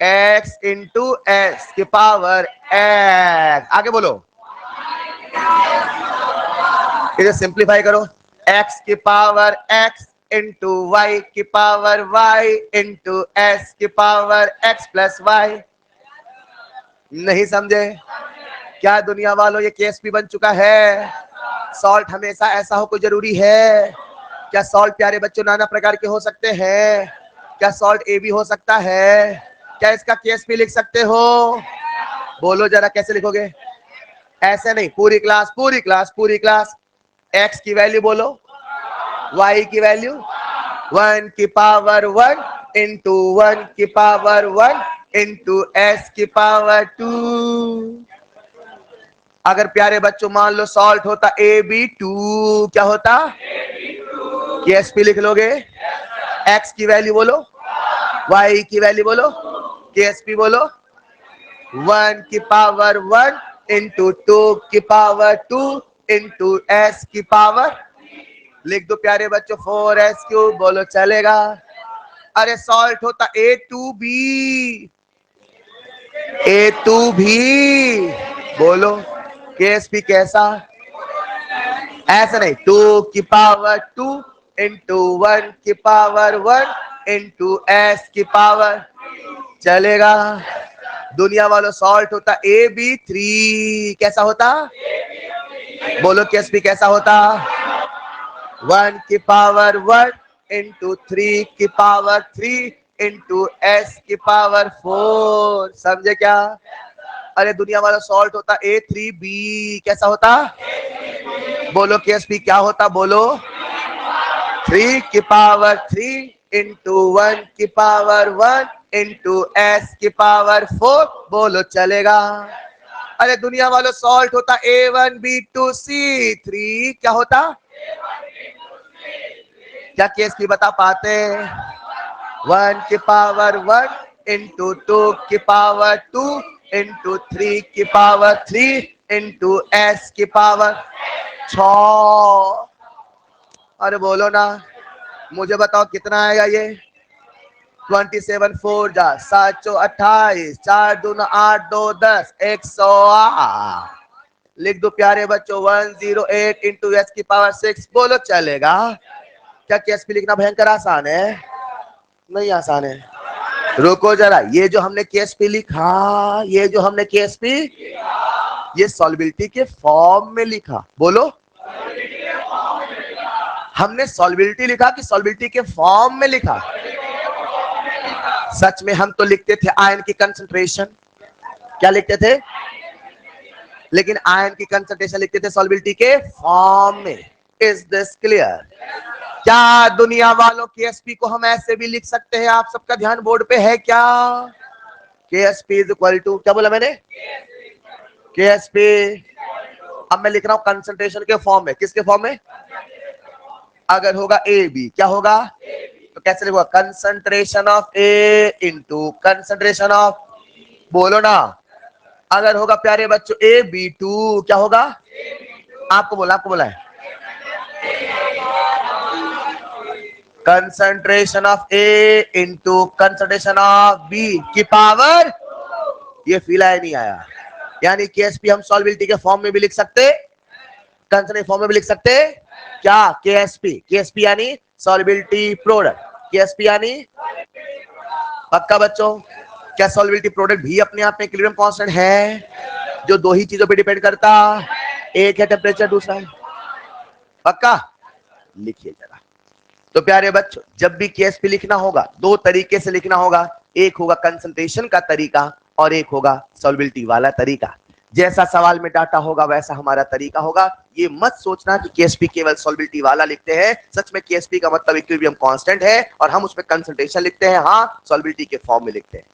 x इंटू एस की पावर x। आगे बोलो, इसे सिंप्लीफाई करो। x की पावर x इंटू वाई की पावर y इंटू एस की पावर x प्लस वाई। नहीं समझे? क्या दुनिया वालों ये केएसपी बन चुका है? सॉल्ट हमेशा ऐसा हो कोई जरूरी है? क्या सॉल्ट प्यारे बच्चों नाना प्रकार के हो सकते हैं? क्या सॉल्ट ए भी हो सकता है? क्या इसका केएसपी लिख सकते हो? बोलो जरा, कैसे लिखोगे? ऐसे नहीं, पूरी क्लास पूरी क्लास पूरी क्लास। x की वैल्यू बोलो, y की वैल्यू 1 की पावर 1 इंटू 1 की पावर 1 इंटू एस की पावर 2। अगर प्यारे बच्चों मान लो सॉल्ट होता AB2, क्या होता? केएसपी लिख लोगे? x की वैल्यू बोलो, y की वैल्यू बोलो, केएसपी बोलो 1 की पावर 1 इंटू 2 की पावर 2 इंटू एस की पावर, लिख दो प्यारे बच्चों 4s क्यूब। बोलो चलेगा? अरे सॉल्ट होता A2B, A2B। बोलो केएसपी कैसा? ऐसा नहीं, 2 की पावर 2 इंटू 1 की पावर 1 इंटू एस की पावर, चलेगा? दुनिया वालों सॉल्ट होता AB3, कैसा होता? बोलो केएसपी कैसा होता? 1 की पावर 1 इंटू 3 की पावर 3 इंटू एस की पावर 4। समझे क्या? अरे दुनिया वाला सॉल्ट होता A3B, कैसा होता? बोलो केएसपी क्या होता? बोलो 3 की पावर 3 इंटू 1 की पावर 1 इंटू एस की पावर 4। बोलो चलेगा? अरे दुनिया वालों सॉल्ट होता A1B2C3, क्या होता? क्या केस की बता पाते? 1 की पावर 1 इंटू 2 की पावर 2 इंटू 3 की पावर 3 इंटू एस की पावर 6। अरे बोलो ना, मुझे बताओ कितना आएगा ये? 27 4 जा 7 चौ 28, 4 दूना 8, 2 10, 108। लिख दो प्यारे बच्चों 108 इंटू एस की पावर 6। बोलो चलेगा? क्या केएसपी लिखना भयंकर आसान है? नहीं आसान है। रुको जरा, ये जो हमने केएसपी लिखा, ये जो हमने केएसपी, ये सॉल्युबिलिटी के फॉर्म में लिखा। बोलो, हमने सॉल्युबिलिटी लिखा कि सॉल्युबिलिटी के फॉर्म में लिखा? सच में हम तो लिखते थे आयन की कंसंट्रेशन। क्या लिखते थे? लेकिन आयन की कंसंट्रेशन लिखते थे सॉल्युबिलिटी के फॉर्म में। Is this clear? क्या दुनिया वालों KSP को हम ऐसे भी लिख सकते हैं? आप सबका ध्यान बोर्ड पे है क्या? KSP इज इक्वल टू, क्या बोला मैंने? KSP। अब मैं लिख रहा हूं कंसंट्रेशन के फॉर्म में। किसके फॉर्म में? अगर होगा AB, क्या होगा? तो कैसे लिखूंगा? Concentration of A into concentration of, बोलो ना। अगर होगा प्यारे बच्चों AB2, क्या होगा? आपको बोला है concentration of A into concentration of B की पावर, ये फील आया नहीं आया? यानी KSP हम सॉल्बिलिटी के फॉर्म में भी लिख सकते, कंसंट्रेशन फॉर्म में भी लिख सकते। क्या? KSP यानी सॉल्बिलिटी प्रोडक्ट। KSP यानी, पक्का बच्चों? क्या सॉल्बिलिटी प्रोडक्ट भी अपने आप में इक्विलिब्रियम कांस्टेंट है, जो दो ही चीजों पे डिपेंड करता, एक है टेम्परेचर, दूसरा है, पक्का? लिखिए जरा। तो प्यारे बच्चों, जब भी KSP लिखना होगा दो तरीके से लिखना होगा, एक होगा कंसंट्रेशन का तरीका और एक होगा सॉल्बिलिटी वाला तरीका। जैसा सवाल में डाटा होगा वैसा हमारा तरीका होगा। ये मत सोचना कि KSP केवल सॉल्बिलिटी वाला लिखते हैं। सच में KSP का मतलब इक्विलिब्रियम कांस्टेंट है और हम उसमें कंसंट्रेशन लिखते हैं, हाँ, सॉल्बिलिटी के फॉर्म में लिखते हैं।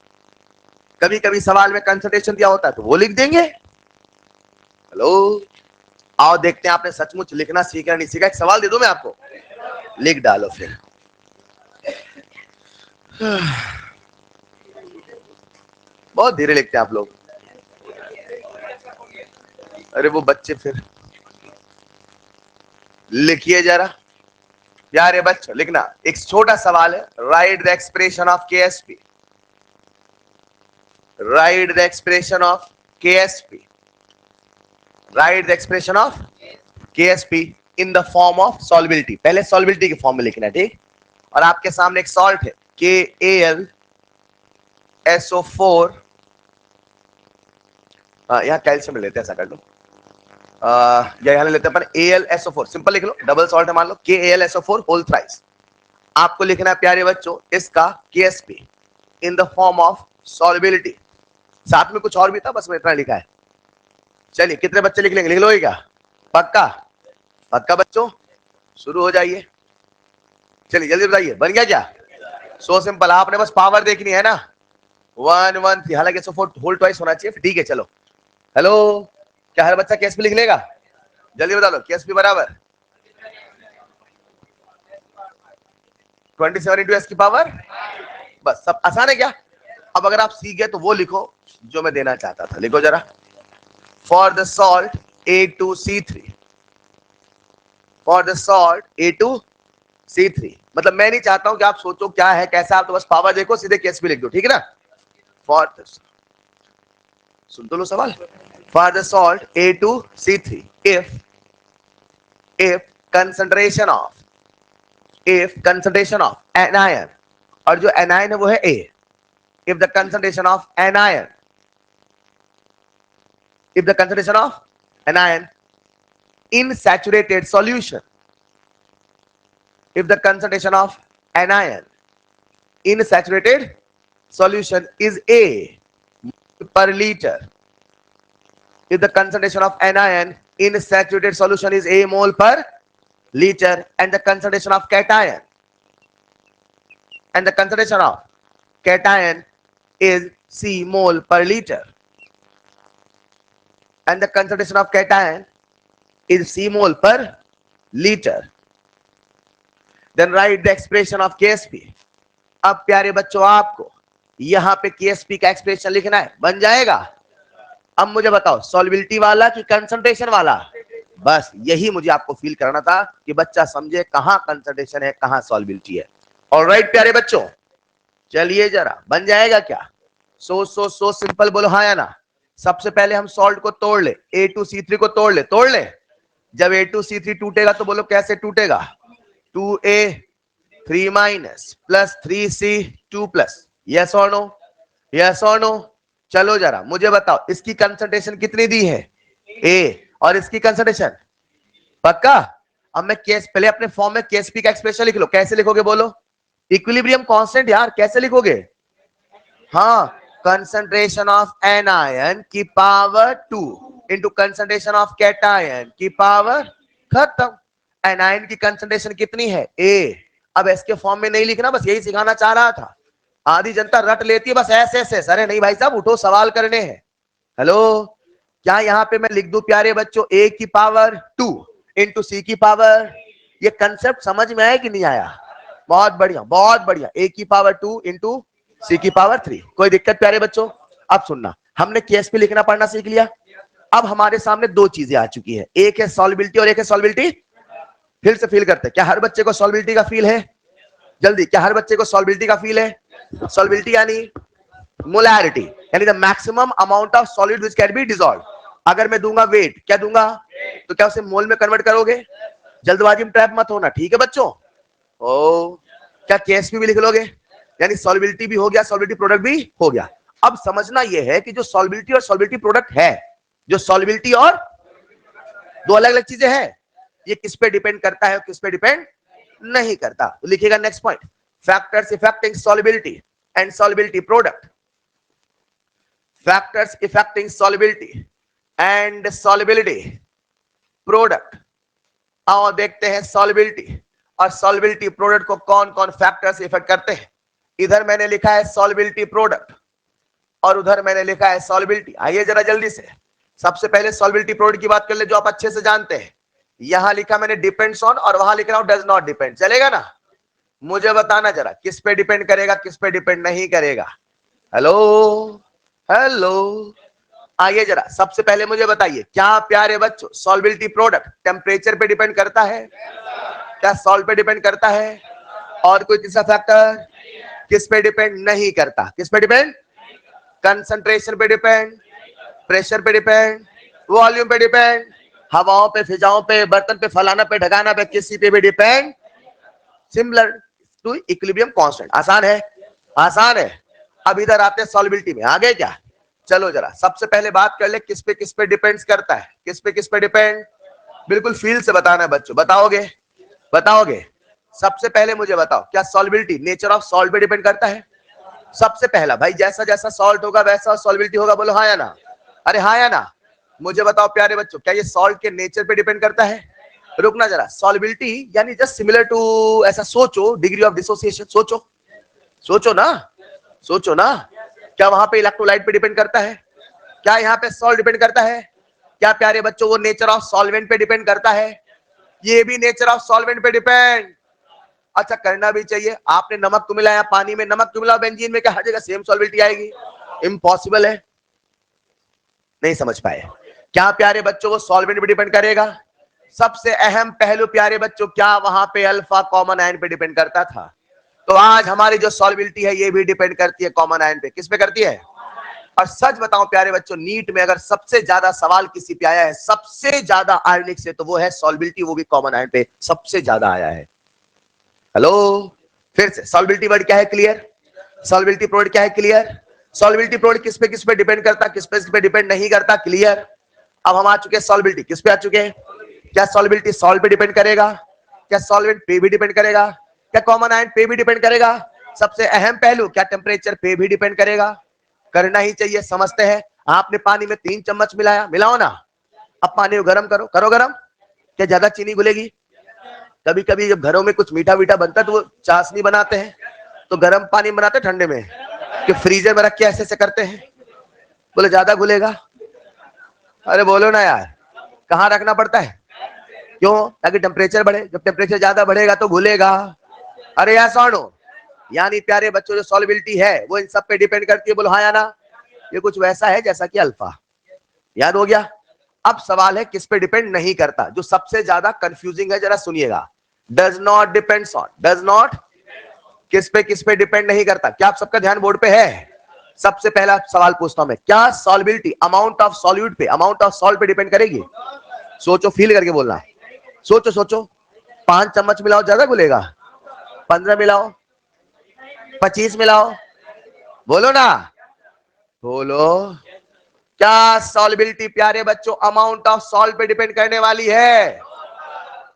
कभी कभी सवाल में कंसंट्रेशन दिया होता है तो वो लिख देंगे। हेलो, आओ देखते हैं आपने सचमुच लिखना सीखा नहीं सीखा। एक सवाल दे दूं मैं आपको, लिख डालो फिर। बहुत धीरे लिखते हैं आप लोग। अरे वो बच्चे, फिर लिखिए जरा। प्यारे बच्चों लिखना। एक छोटा सवाल है, write the expression of KSP। Write the expression of KSP। Write the expression of KSP in the form of solubility. पहले सॉल्बिलिटी के फॉर्म में लिखना, ठीक? और आपके सामने एक सॉल्ट है KAlSO4। यहां कैल्शियम लेते हैं, ऐसा कर लो। यहां लेते हैं अपन AlSO4, सिंपल लिख लो, डबल सॉल्ट है मान लो, KAlSO4 होल थ्राइस। आपको लिखना है प्यारे बच्चों इसका KSP in the form of solubility. साथ में कुछ और भी था, बस मैं इतना लिखा है। चलिए कितने बच्चे लिख लेंगे? लिख लोगे क्या? पक्का? पक्का बच्चों, शुरू हो जाइए। चलिए जल्दी बताइए, बन गया क्या? सो सिंपल, आपने बस पावर देखनी है ना। 1 1 3, हालांकि SO4 होल ट्वाइस होना चाहिए, ठीक है। चलो, हेलो, क्या हर बच्चा KSP लिख लेगा? जल्दी बता लो, KSP बराबर 27 इंटू S की पावर, बस। सब आसान है क्या? अब अगर आप सीख गए तो वो लिखो जो मैं देना चाहता था। लिखो जरा, for the salt A2C3। For the salt A2C3, मतलब मैं नहीं चाहता हूं कि आप सोचो क्या है कैसा, आप तो बस पावर देखो, सीधे KSP लिख दो, ठीक है ना? फॉर द, सुन तो लो सवाल। For the salt A2C3 if concentration of anion, और जो anion है वो है A, if the concentration of anion in saturated solution, if the concentration of anion in saturated solution is A per liter, if the concentration of anion in saturated solution is A mole per liter, and the concentration of cation is C mole per liter, and the concentration of cation is C mole per liter, then write the expression of KSP. अब प्यारे बच्चों आपको यहां पे KSP का expression लिखना है, बन जाएगा? अब मुझे बताओ, सॉल्बिलिटी वाला कि कंसंट्रेशन वाला? बस यही मुझे आपको फील करना था कि बच्चा समझे कहां कंसंट्रेशन है कहां सॉल्बिलिटी है। ऑलराइट प्यारे बच्चों, चलिए जरा, बन जाएगा क्या? सो सिंपल, बोलो हाँ या ना। सबसे पहले हम सॉल्ट को तोड़ ले, A2C3 को तोड़ ले। जब A2C3 टूटेगा तो बोलो कैसे टूटेगा? 2A3 minus plus 3C2 plus, yes और नो? यस और नो? चलो जरा मुझे बताओ, इसकी कंसंट्रेशन कितनी दी है? A, और इसकी कंसंट्रेशन? पक्का? अब मैं पहले अपने फॉर्म में KSP का एक्सप्रेशन लिख लो। कैसे लिखोगे बोलो? इक्विलिब्रियम कांस्टेंट यार, कैसे लिखोगे? हाँ, कंसंट्रेशन ऑफ एनायन की power 2 into concentration of cation की पावर, खत्म। एनायन की कंसंट्रेशन कितनी है? ए। अब इसके फॉर्म में नहीं लिखना, बस यही सिखाना चाह रहा था। आधी जनता रट लेती है बस ऐसे ऐसे। अरे नहीं भाई साहब, उठो, सवाल करने हैं। हेलो, क्या यहां पे मैं लिख दूं प्यारे बच्चों a की पावर 2 इंटू सी की पावर? ये कंसेप्ट समझ में आया कि नहीं आया? बहुत बढ़िया, बहुत बढ़िया। a की पावर 2 इंटू सी की पावर 3। कोई दिक्कत प्यारे बच्चों? अब सुनना, हमने केस पे लिखना पढ़ना सीख लिया। अब हमारे सामने दो चीजें आ चुकी है, एक है सॉल्युबिलिटी और एक है सॉल्युबिलिटी। फिर से फील करते हैं, क्या हर बच्चे को सॉल्युबिलिटी का फील है? जल्दी, क्या हर बच्चे को सॉल्युबिलिटी का फील है? सॉल्युबिलिटी यानी मोलैरिटी, यानी the maximum amount of solid which can be dissolve. अगर मैं दूंगा वेट, क्या दूंगा? तो क्या उसे मोल में कन्वर्ट करोगे? जल्दबाजी में ट्रैप मत होना, ठीक है बच्चों? ओ, क्या केएसपी भी लिख लोगे? यानी सॉल्युबिलिटी भी हो गया, सॉल्युबिलिटी प्रोडक्ट भी हो गया। अब समझना यह है कि जो सॉल्युबिलिटी और सॉल्युबिलिटी प्रोडक्ट है, जो सॉल्युबिलिटी और दो अलग अलग चीजें हैं, ये किस पे डिपेंड करता है और किस पे डिपेंड नहीं करता? तो लिखिएगा next point, factors affecting solubility and solubility product. Factors affecting solubility and solubility product. आओ देखते हैं सॉल्युबिलिटी और सॉल्युबिलिटी प्रोडक्ट को कौन कौन फैक्टर्स इफेक्ट करते हैं। इधर मैंने लिखा है सॉल्युबिलिटी प्रोडक्ट और उधर मैंने लिखा है सॉल्युबिलिटी। आइए जरा जल्दी से, सबसे पहले सॉल्युबिलिटी प्रोडक्ट की बात कर ले, जो आप अच्छे से जानते हैं। यहां लिखा मैंने डिपेंड्स ऑन और वहां लिख रहा हूं डज नॉट डिपेंड। चलेगा ना? मुझे बताना जरा किस पे डिपेंड करेगा, किस पे डिपेंड नहीं करेगा। हेलो, हेलो, आइए जरा सबसे पहले मुझे बताइए, क्या प्यारे बच्चों सॉल्युबिलिटी प्रोडक्ट टेम्परेचर पे डिपेंड करता है? क्या सॉल्ट पे डिपेंड करता है? और कोई तीसरा फैक्टर? किस पे डिपेंड नहीं करता? किस पे डिपेंड? कंसंट्रेशन पे डिपेंड, प्रेशर पे डिपेंड, वॉल्यूम पे डिपेंड, हवाओं पे, फिजाओं पे, बर्तन पे, फलाना पे, ढकाना पे, किसी पे भी depend, similar to equilibrium constant. आसान है, आसान है। अब इधर आते हैं सॉल्युबिलिटी में, आगे क्या? चलो जरा सबसे पहले बात कर ले किस पे डिपेंड्स करता है, किस पे डिपेंड। बिल्कुल फील से बताना है बच्चों, बताओगे? बताओगे? सबसे पहले मुझे बताओ, क्या सॉल्युबिलिटी नेचर ऑफ सॉल्ट पे डिपेंड करता है? सबसे पहला भाई, जैसा जैसा सॉल्ट होगा वैसा सॉल्युबिलिटी होगा। बोलो हाँ या ना? अरे हाँ या ना? मुझे बताओ प्यारे बच्चों, क्या ये सॉल्ट के नेचर पे डिपेंड करता है? रुकना जरा, सॉल्युबिलिटी यानी जस्ट सिमिलर टू, ऐसा सोचो, डिग्री ऑफ डिसोसिएशन। सोचो, सोचो ना, सोचो ना। क्या वहां पे इलेक्ट्रोलाइट पे डिपेंड करता है? क्या यहाँ पे सॉल्ट डिपेंड करता है? क्या प्यारे बच्चों वो नेचर ऑफ सॉल्वेंट पे डिपेंड करता है? ये भी नेचर ऑफ सॉल्वेंट पे डिपेंड। अच्छा, करना भी चाहिए। आपने नमक तो मिलाया पानी में, नमक तो मिला बेंजीन में, क्या हर जगह सेम सॉल्युबिलिटी आएगी? इम्पॉसिबल है। नहीं समझ पाए? क्या प्यारे बच्चों वो सॉल्वेंट पे डिपेंड करेगा? सबसे अहम पहलू प्यारे बच्चों, क्या वहां पे अल्फा कॉमन आयन पे डिपेंड करता था? तो आज हमारी जो सॉल्युबिलिटी है ये भी डिपेंड करती है कॉमन आयन पे। किस पे करती है? और सच बताऊं प्यारे बच्चों, नीट में अगर सबसे ज्यादा सवाल किसी पे आया है, सबसे ज्यादा आयनिक से, तो वो है सॉल्युबिलिटी, वो भी कॉमन आयन पे सबसे ज्यादा आया है। हेलो, फिर से सॉल्युबिलिटी वर्ड क्या है? क्लियर। सॉल्युबिलिटी प्रोडक्ट क्या है? क्लियर। सॉल्युबिलिटी प्रोडक्ट किस पे डिपेंड करता, किस पे डिपेंड नहीं करता? क्लियर। अब हम आ चुके हैं सॉल्युबिलिटी, किस पे आ चुके हैं? क्या सॉल्युबिलिटी सॉल्ट पे डिपेंड करेगा? क्या सॉल्वेंट पे भी डिपेंड करेगा? क्या कॉमन आयन पे भी डिपेंड करेगा? सबसे अहम पहलू, क्या टेम्परेचर पे भी डिपेंड करेगा? करना ही चाहिए, समझते हैं। आपने पानी में 3 चम्मच मिलाया, मिलाओ ना। अब पानी को गर्म करो, करो गर्म। क्या ज्यादा चीनी घुलेगी? कभी कभी जब घरों में कुछ मीठा मीठा बनता है तो वो चाशनी बनाते हैं, तो गर्म पानी बनाते हैं ठंडे में, कि फ्रीजर में रख के ऐसे ऐसे करते हैं। बोले ज्यादा घुलेगा? अरे बोलो ना यार, कहाँ रखना पड़ता है? क्यों? ताकि टेम्परेचर बढ़े। जब टेम्परेचर ज्यादा बढ़ेगा तो घुलेगा। अरे यार सुनो, यानी प्यारे बच्चों जो सॉल्युबिलिटी है वो इन सब पे डिपेंड करती है। बोलो हाँ या ना? ये कुछ वैसा है जैसा कि अल्फा। याद हो गया? अब सवाल है किस पे डिपेंड नहीं करता, जो सबसे ज्यादा कंफ्यूजिंग है, जरा सुनिएगा। Does not depends on, does not किस पे डिपेंड नहीं करता। क्या आप सबका ध्यान बोर्ड पे है? सबसे पहला सवाल पूछता हूं मैं, क्या सॉल्युबिलिटी अमाउंट ऑफ सॉल्यूट पे, अमाउंट ऑफ सॉल्ट पे डिपेंड करेगी? सोचो, फील करके बोलना। सोचो सोचो, 5 चम्मच मिलाओ, ज्यादा घुलेगा? 15 मिलाओ, 25 मिलाओ, बोलो ना, बोलो। क्या सॉल्युबिलिटी प्यारे बच्चों अमाउंट ऑफ सॉल्ट पे डिपेंड करने वाली है?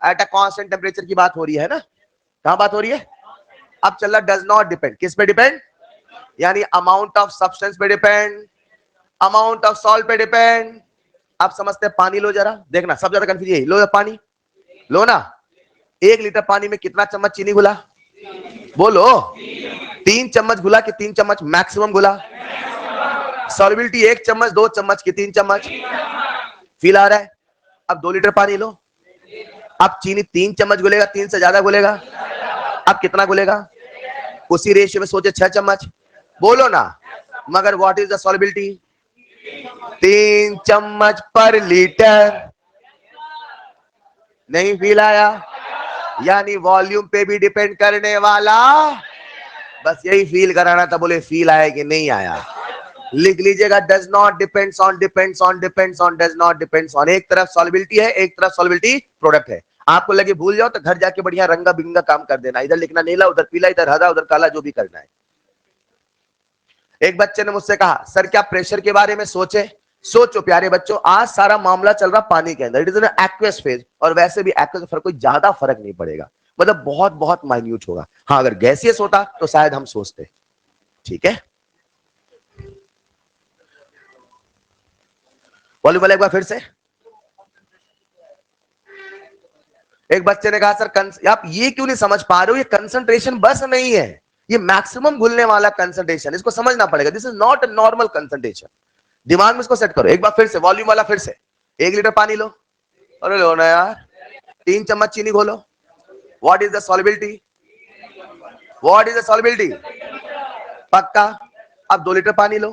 एट अ कांस्टेंट टेम्परेचर की बात हो रही है ना? कहां बात हो रही है? अब चल रहा डज नॉट डिपेंड, किस पे डिपेंड? यानी अमाउंट ऑफ सब्सटेंस पे डिपेंड, अमाउंट ऑफ सॉल्ट पे डिपेंड। आप समझते हैं? पानी लो जरा, देखना सब ज्यादा कंफ्यूज है। लो पानी, लो ना। 1 लीटर पानी में कितना चम्मच चीनी घुला? बोलो। 3 चम्मच घुला कि 3 चम्मच मैक्सिमम घुला? सॉल्युबिलिटी 1 चम्मच, 2 चम्मच की 3 चम्मच? फील आ रहा है? अब 2 लीटर पानी लो, अब चीनी 3 चम्मच घुलेगा, 3 से ज्यादा घुलेगा? अब कितना घुलेगा? उसी रेशियो में सोचे 6 चम्मच। बोलो ना। मगर व्हाट इज द सॉल्युबिलिटी? 3 चम्मच पर लीटर। नहीं फील आया? यानी वॉल्यूम पे भी डिपेंड करने वाला। बस यही फील कराना था, बोले फील आया कि नहीं आया? लिख लीजिएगा, does not depends on, depends on, depends on, does not depends on. एक तरफ सॉल्युबिलिटी है, एक तरफ सॉल्युबिलिटी प्रोडक्ट है। आपको लगे भूल जाओ तो घर जाके बढ़िया रंगा बिंगा काम कर देना, इधर लिखना नीला, उधर पीला, इधर हरा, उधर काला, जो भी करना है। एक बच्चे ने मुझसे कहा, सर क्या प्रेशर के बारे में सोचे? सोचो प्यारे बच्चों, आज सारा मामला चल रहा पानी के अंदर, it is an aqueous phase, और वैसे भी एक्वस फर्क कोई ज्यादा फर्क नहीं पड़ेगा, मतलब बहुत बहुत माइन्यूट होगा। हाँ अगर गैसियस होता तो शायद हम सोचते। ठीक है, वॉल्यूम वाला एक बार फिर से। एक बच्चे ने कहा सर आप ये क्यों नहीं समझ पा रहे हो, ये कंसंट्रेशन बस नहीं है, ये मैक्सिमम घुलने वाला कंसंट्रेशन, इसको समझना पड़ेगा। This is not a normal concentration. दिमाग में इसको सेट करो। एक बार फिर से वॉल्यूम वाला फिर से। 1 लीटर पानी लो, अरे लो ना यार। 3 चम्मच चीनी घोलो। What is the solubility? What is the solubility? पक्का? अब 2 लीटर पानी लो।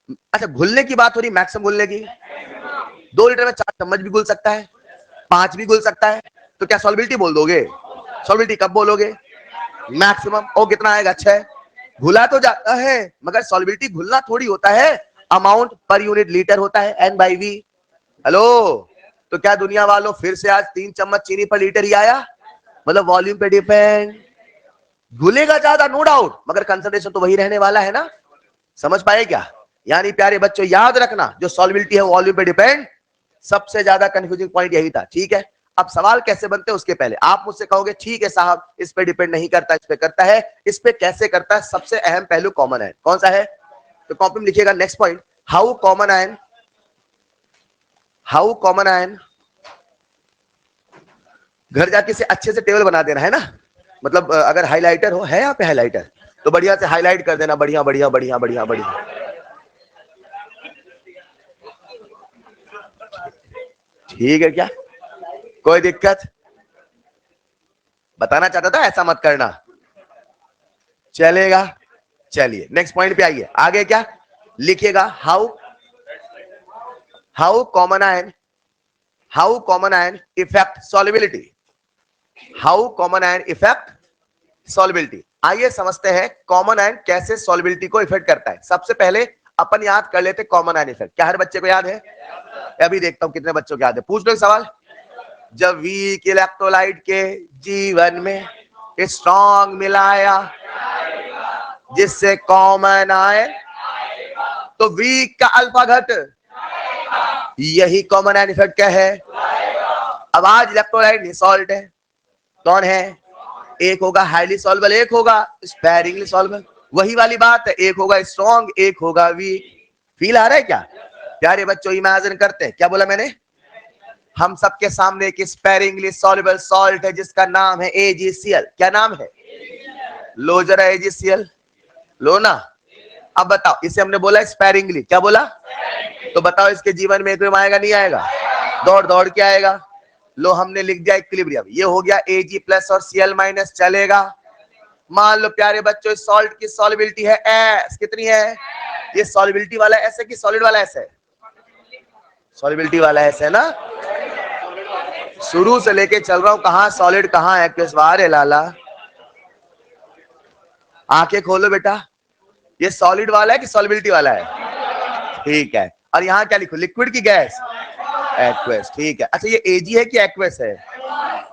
अच्छा घुलने की बात हो रही, मैक्सिमम घुलने की। 2 लीटर में 4 चम्मच भी घुल सकता है, 5 भी घुल सकता है, तो क्या सॉल्युबिलिटी बोल दोगे? सॉल्युबिलिटी कब बोलोगे? मैक्सिमम। ओ कितना आएगा? 6। घुला तो जाता है, मगर सॉल्युबिलिटी घुलना थोड़ी होता है, अमाउंट पर यूनिट लीटर होता है, एन बाई वी। हेलो, तो क्या दुनिया वालों फिर से आज 3 चम्मच चीनी पर लीटर ही आया? मतलब वॉल्यूम पे डिपेंड। घुलेगा ज्यादा नो डाउट, मगर कंसंट्रेशन तो वही रहने वाला है ना। समझ पाए क्या? यानी प्यारे बच्चों याद रखना, जो सॉल्युबिलिटी है वॉल्यूम पे डिपेंड। सबसे ज्यादा कंफ्यूजिंग पॉइंट यही था। ठीक है, अब सवाल कैसे बनते हैं उसके पहले आप मुझसे कहोगे ठीक है साहब, इस पे डिपेंड नहीं करता, इस पे करता है, इस पे कैसे करता है? सबसे अहम पहलू कॉमन आयन। कौन सा है? तो कॉपी में लिखिएगा next point, how common ion, how common ion. घर जाके से अच्छे से टेबल बना देना है ना, मतलब अगर हाइलाइटर हो, है यहाँ पे हाइलाइटर, तो बढ़िया से हाईलाइट कर देना, बढ़िया बढ़िया बढ़िया बढ़िया बढ़िया। ठीक है क्या? कोई दिक्कत? बताना चाहता था ऐसा मत करना, चलेगा? चलिए नेक्स्ट पॉइंट पे आइए। आगे क्या लिखिएगा? How, how common ion, how common ion effect solubility, how common ion effect solubility. आइए समझते हैं कॉमन आयन कैसे सॉल्युबिलिटी को इफेक्ट करता है। सबसे पहले अपन याद कर लेते कॉमन आयन इफेक्ट। क्या हर बच्चे को याद है? अभी देखता हूं कितने बच्चों को याद है। पूछ लो एक सवाल। जब वीक इलेक्ट्रोलाइट के जीवन में स्ट्रॉन्ग मिलाया जिससे कॉमन आयन, तो वीक का अल्फा घट, यही कॉमन आयन इफेक्ट क्या है? अब आज इलेक्ट्रोलाइट सॉल्ट है, कौन है? एक होगा हाईली सॉल्युबल, एक होगा स्पेरिंगली सॉल्युबल। वही वाली बात है, एक होगा स्ट्रॉन्ग, एक होगा वीक। फील आ रहा है क्या? प्यारे बच्चों इमेजिन करते हैं, क्या बोला मैंने? हम सबके सामने एक स्पेरिंगली सॉल्युबल सॉल्ट है जिसका नाम है AgCl। क्या नाम है? लो जरा AgCl, लो ना। अब बताओ, इसे हमने बोला स्पेरिंगली, क्या बोला? तो बताओ इसके जीवन में इक्विलिब्रियम आएगा नहीं आएगा? दौड़ दौड़ के आएगा। लो हमने लिख दिया इक्विलिब्रियम, ये हो गया Ag प्लस और Cl माइनस, चलेगा? मान लो प्यारे बच्चों इस सॉल्ट की सॉल्युबिलिटी है S, कितनी है? ये सॉल्युबिलिटी वाला S है कि सॉलिड वाला S है? सॉल्युबिलिटी वाला S है ना। शुरू से लेके चल रहा हूं, कहां सॉलिड कहां एक्वस। वारे लाला, आंखें खोलो बेटा, ये सॉलिड वाला है कि सॉल्युबिलिटी वाला है? ठीक है, और यहाँ क्या लिखो? लिक्विड की गैस? एक्वस। ठीक है, अच्छा ये Ag है कि एक्वस है?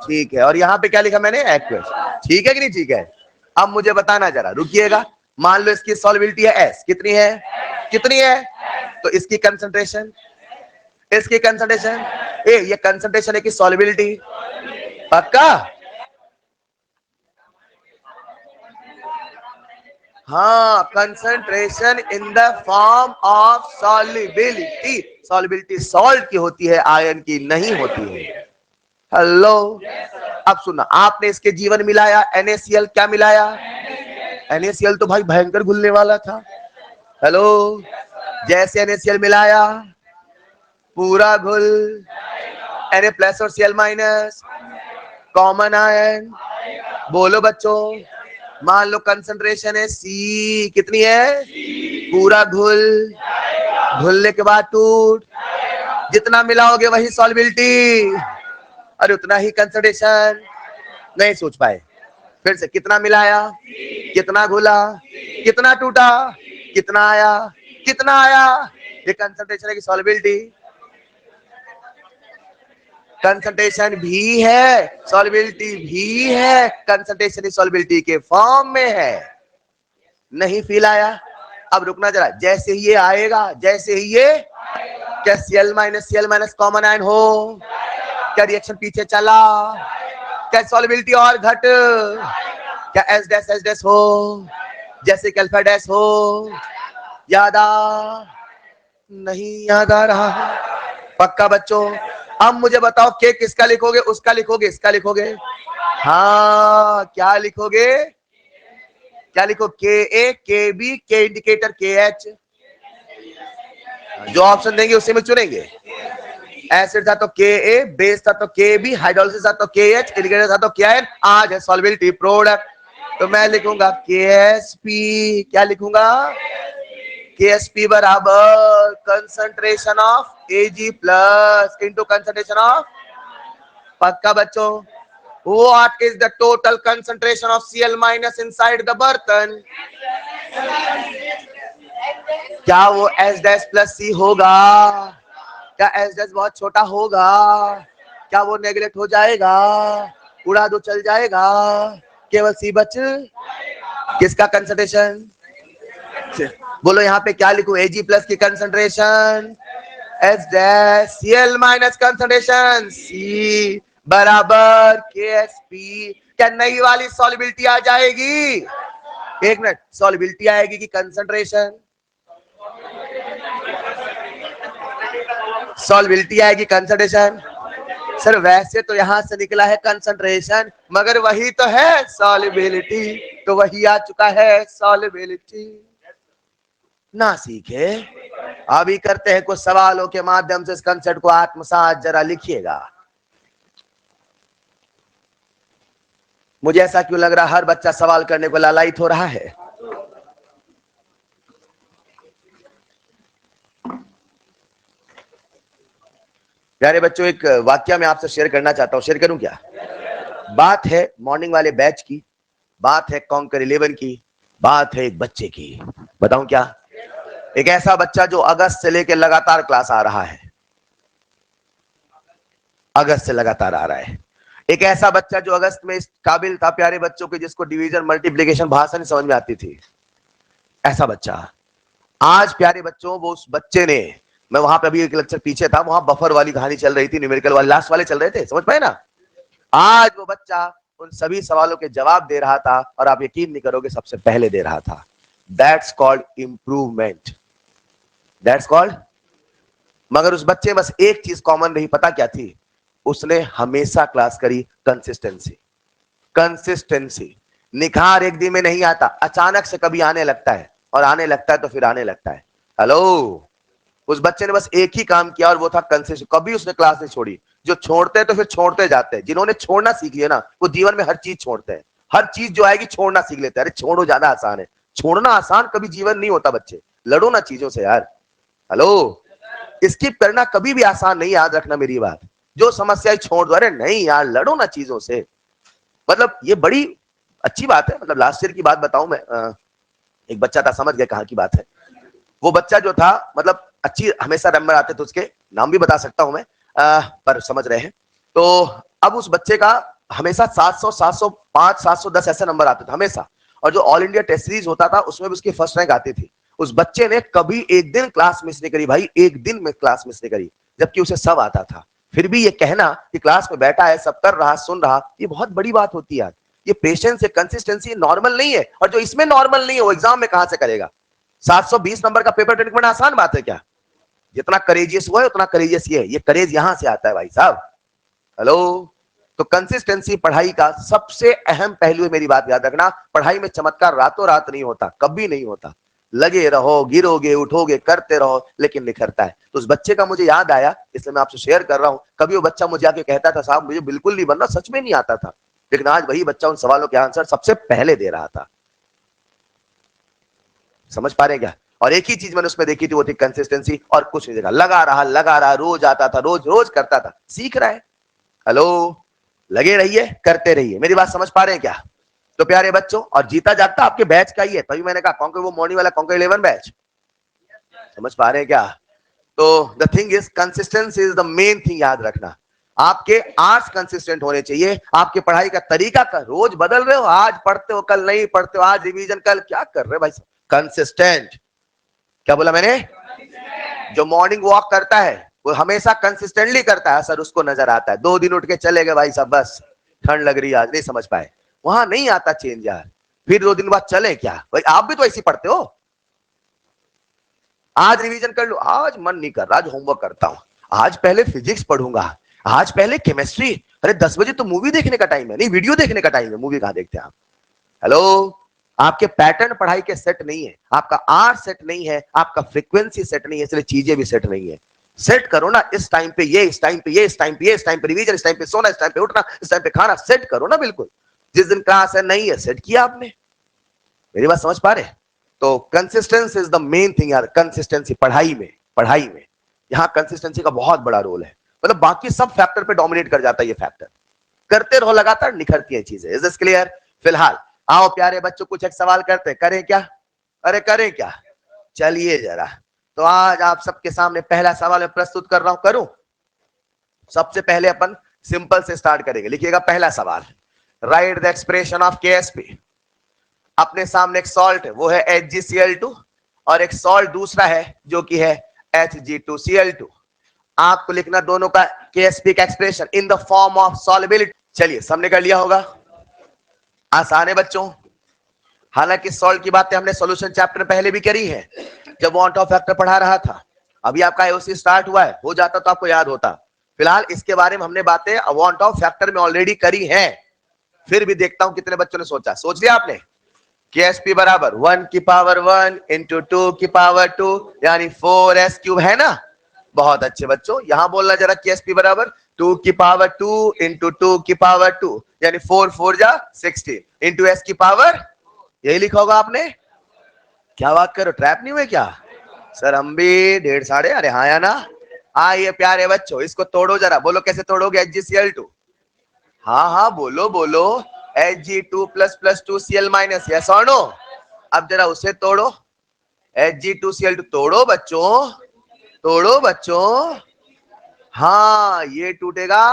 ठीक है, और यहाँ पे क्या लिखा मैंने? एक्वस। ठीक है कि नहीं? ठीक है, अब मुझे बताना जरा, रुकिएगा। मान लो इसकी सॉल्युबिलिटी है S, कितनी है? कितनी है? तो इसकी कंसंट्रेशन, इसकी कंसंट्रेशन, ये कंसंट्रेशन है कि सॉल्युबिलिटी? पक्का? हाँ, concentration in the form of solubility. Solubility salt की होती है, आयन की नहीं होती है। हेलो, अब सुनना, आपने इसके जीवन मिलाया, NaCl क्या मिलाया? NaCl तो भाई भयंकर घुलने वाला था। हेलो, जैसे NaCl मिलाया पूरा घुल, Na+ और Cl- कॉमन आयन, बोलो बच्चों, मान लो कंसंट्रेशन है C, कितनी है? पूरा घुल, घुलने के बाद टूट, जितना मिलाओगे वही सॉल्युबिलिटी और उतना ही कंसंट्रेशन। नहीं सोच पाए, फिर से, कितना मिलाया, कितना घुला, कितना टूटा, कितना आया, कितना आया, ये कंसंट्रेशन है कि सॉल्युबिलिटी? कंसंट्रेशन भी है, सॉल्युबिलिटी भी है, कंसंट्रेशन इस सॉल्युबिलिटी के फॉर्म में है। नहीं फील आया? अब रुकना जरा, जैसे ही ये आएगा, जैसे ही ये, क्या Cl- कॉमन आयन हो, क्या रिएक्शन पीछे चला, क्या सॉल्युबिलिटी और घट, क्या H- हो, जैसे कि अल्फा डैश हो, याद आ नहीं याद आ रहा है? पक्का बच्चों? अब मुझे बताओ, के किसका लिखोगे, उसका लिखोगे, इसका लिखोगे? हाँ, क्या लिखोगे? क्या लिखो? Ka, Kb, के इंडिकेटर KH, जो ऑप्शन देंगे उसी में चुनेंगे। एसिड था तो Ka, बेस था तो Kb, हाइड्रोलिसिस था तो KH, इंडिकेटर था तो क्या है? आज है सॉल्युबिलिटी प्रोडक्ट, तो मैं लिखूंगा KSP। क्या लिखूंगा? KSP बराबर concentration of Ag plus into concentration of, पक्का बच्चों? What is the total concentration of Cl- inside the बर्तन? क्या वो H- होगा? क्या H- बहुत छोटा होगा? क्या वो नेगलेक्ट हो जाएगा? उड़ा दो चल जाएगा, केवल C बच, किसका कंसंट्रेशन? बोलो यहाँ पे क्या लिखूं? Ag+ की कंसंट्रेशन, H- कंसंट्रेशन C बराबर KSP। क्या नई वाली सॉल्युबिलिटी आ जाएगी? एक मिनट, सॉल्युबिलिटी आएगी कि कंसंट्रेशन? सॉल्युबिलिटी आएगी, कंसंट्रेशन? सर वैसे तो यहां से निकला है कंसंट्रेशन, मगर वही तो है सॉल्युबिलिटी, तो वही आ चुका है सॉल्युबिलिटी। ना सीखे, अभी करते हैं कुछ सवालों के माध्यम से इस कंसेप्ट को आत्मसात, जरा लिखिएगा। मुझे ऐसा क्यों लग रहा है हर बच्चा सवाल करने को लालायित हो रहा है? प्यारे बच्चों, एक वाक्य मैं आपसे शेयर करना चाहता हूं, शेयर करूं क्या? बात है मॉर्निंग वाले बैच की, बात है कॉन्कर 11 की, बात है एक बच्चे की। बताऊं क्या? एक ऐसा बच्चा जो अगस्त से लेकर लगातार क्लास आ रहा है, अगस्त से लगातार आ रहा है। एक ऐसा बच्चा जो अगस्त में इस काबिल था प्यारे बच्चों के, जिसको डिवीजन मल्टीप्लिकेशन भाषा नहीं समझ में आती थी, ऐसा बच्चा आज प्यारे बच्चों, वो उस बच्चे ने, मैं वहां पे अभी एक लेक्चर पीछे था, वहां बफर वाली कहानी चल रही थी, न्यूमेरिकल वाले लास्ट वाले चल रहे थे, समझ पाए ना? आज वो बच्चा उन सभी सवालों के जवाब दे रहा था, और आप यकीन नहीं करोगे सबसे पहले दे रहा था। That's called improvement, that's called. मगर उस बच्चे में बस एक चीज कॉमन रही, पता क्या थी? उसने हमेशा क्लास करी, कंसिस्टेंसी। कंसिस्टेंसी, निखार एक दिन में नहीं आता, अचानक से कभी आने लगता है, और आने लगता है तो फिर आने लगता है। हेलो, उस बच्चे ने बस एक ही काम किया और वो था कंसिस्टेंट, कभी उसने क्लास नहीं छोड़ी। जो छोड़ते हैं तो फिर छोड़ते जाते हैं, जिन्होंने छोड़ना सीख लिया ना, वो जीवन में हर चीज छोड़ते हैं, हर चीज जो आएगी छोड़ना सीख लेते हैं। अरे छोड़ो, ज्यादा आसान है, छोड़ना आसान कभी जीवन नहीं होता बच्चे, लड़ो ना चीजों से यार। हेलो, स्किप करना कभी भी आसान नहीं, याद रखना मेरी बात। जो समस्या छोड़ दो, अरे नहीं यार, लड़ो ना चीजों से। मतलब ये बड़ी अच्छी बात है। मतलब लास्ट ईयर की बात बताऊं मैं, एक बच्चा था, समझ गए कहां की बात है। वो बच्चा जो था, मतलब अच्छी हमेशा नंबर आते थे उसके, नाम भी बता सकता हूं मैं, पर समझ रहे हैं। तो अब उस बच्चे का हमेशा 700, 705, 710 ऐसे नंबर आते थे हमेशा, और जो ऑल इंडिया टेस्ट सीरीज होता था उसमें भी उसकी फर्स्ट रैंक आती थी। उस बच्चे ने कभी एक दिन क्लास मिस नहीं करी भाई, एक दिन में क्लास मिस नहीं करी, जबकि उसे सब आता था। फिर भी ये कहना कि क्लास में बैठा है, सब कर रहा, सुन रहा, ये बहुत बड़ी बात होती है यार। ये पेशेंस है, कंसिस्टेंसी नॉर्मल नहीं है, और जो इसमें नॉर्मल नहीं है वो एग्जाम में कहां से करेगा? 720 नंबर का पेपर अटेंड करना आसान बात है क्या? जितना करेजियस वो है उतना करेजियस ये है, ये करेज यहां से आता है भाई साहब। हेलो, तो कंसिस्टेंसी पढ़ाई का सबसे अहम पहलू है। मेरी बात याद रखना, पढ़ाई में चमत्कार रातों रात नहीं होता, कभी नहीं होता। लगे रहो, गिरोगे उठोगे करते रहो, लेकिन निखरता है। तो उस बच्चे का मुझे याद आया, इसलिए मैं आपसे शेयर कर रहा हूं। कभी वो बच्चा मुझे आके कहता था, साहब मुझे बिल्कुल नहीं बनना, सच में नहीं आता था, लेकिन आज वही बच्चा उन सवालों के आंसर सबसे पहले दे रहा था। समझ पा रहे क्या? और एक ही चीज मैंने उसमें देखी थी, वो थी कंसिस्टेंसी, और कुछ नहीं देखा। लगा रहा, रोज आता था, रोज रोज करता था, सीख रहा है। हेलो, लगे रहिए, करते रहिए। मेरी बात समझ पा रहे हैं क्या? तो प्यारे बच्चों, और जीता जागता आपके बैच का ही है, तभी मैंने कहा कौन वो मॉर्निंग वाला कौन 11 बैच। समझ पा रहे हैं क्या? तो the thing is consistency is the main thing. याद रखना, आपके आर्ट्स कंसिस्टेंट होने चाहिए। आपके पढ़ाई का तरीका का रोज बदल रहे हो, आज पढ़ते हो कल नहीं पढ़ते हो, आज रिवीजन कल क्या कर रहे हो भाई? कंसिस्टेंट। क्या बोला मैंने? जो मॉर्निंग वॉक करता है वो हमेशा कंसिस्टेंटली करता है, सर उसको नजर आता है। 2 दिन उठ के चले गए भाई साहब, बस ठंड लग रही है आज नहीं समझ पाए, वहां नहीं आता चेंज यार। फिर 2 दिन बाद चले क्या भाई? आप भी तो ऐसी पढ़ते हो। आज रिवीजन कर लो, आज मन नहीं कर रहा, आज होमवर्क करता हूं, आज पहले फिजिक्स पढ़ूंगा, आज पहले केमिस्ट्री। अरे 10 बजे तो मूवी देखने का टाइम है, नहीं वीडियो देखने का टाइम है, मूवी कहां देखते हैं आप? हेलो, आपके पैटर्न पढ़ाई के सेट नहीं है, आपका आर्ट सेट नहीं है, आपका फ्रीक्वेंसी सेट नहीं है, इसलिए चीजें भी सेट नहीं है। सेट करो ना, इस टाइम पे ये, इस टाइम पे ये, इस टाइम पे ये, इस टाइम पे रिवीजन, इस टाइम पे सोना, इस टाइम पे उठना, इस टाइम पे खाना, सेट करो ना बिल्कुल। जिस दिन क्लास है नहीं है, सेट किया आपने। मेरी बात समझ पा रहे? तो consistency is the main thing यार। कंसिस्टेंसी पढ़ाई में यहां कंसिस्टेंसी का बहुत बड़ा रोल है। मतलब बाकी सब फैक्टर पे डोमिनेट कर जाता है ये फैक्टर। करते रहो लगातार, निखरती है चीजें। Is this clear? फिलहाल आओ प्यारे बच्चों, कुछ एक सवाल करते, करें क्या? अरे करें क्या? चलिए जरा। तो आज आप सबके सामने पहला सवाल मैं प्रस्तुत कर रहा हूं, करूं? सबसे पहले अपन सिंपल से स्टार्ट करेंगे। लिखिएगा पहला सवाल, right the expression of Ksp. अपने सामने एक सॉल्ट है, वो है HgCl2, और एक सॉल्ट दूसरा है जो कि है Hg2Cl2। आपको लिखना दोनों का केएसपी का expression in the form of solubility. चलिए, सबने कर लिया होगा, आसान है बच्चों। हालांकि सॉल्ट की बातें हमने सॉल्यूशन चैप्टर में पहले भी करी है, जब वांट ऑफ फैक्टर पढ़ा रहा था। अभी आपका आईओसी स्टार्ट हुआ है, हो जाता तो आपको याद होता। फिलहाल इसके बारे में हमने बातें वांट ऑफ फैक्टर में ऑलरेडी करी हैं। फिर भी देखता हूं कितने बच्चों ने सोचा। सोच लिया आपने? KSP बराबर 1 की पावर 1 इंटू 2 की पावर 2, यानी 4s क्यूब, है ना? बहुत अच्छे बच्चों, यहां बोलना जरा, KSP बराबर 2 की पावर 2 इंटू 2 की पावर 2, यानी 4 4 जा 16 इंटू s की पावर, यही लिखा होगा आपने। क्या बात करो, ट्रैप नहीं हुए क्या? सर हम भी 1.5 साढ़े, अरे हाँ या ना? आइए प्यारे बच्चों, इसको तोड़ो जरा, बोलो कैसे तोड़ोगे HgCl2? हाँ हाँ बोलो बोलो, Hg2 plus plus 2Cl minus, yes और नो? अब जरा उसे तोड़ो, Hg2Cl2 तोड़ो बच्चों, तोड़ो बच्चों। हाँ ये टूटेगा,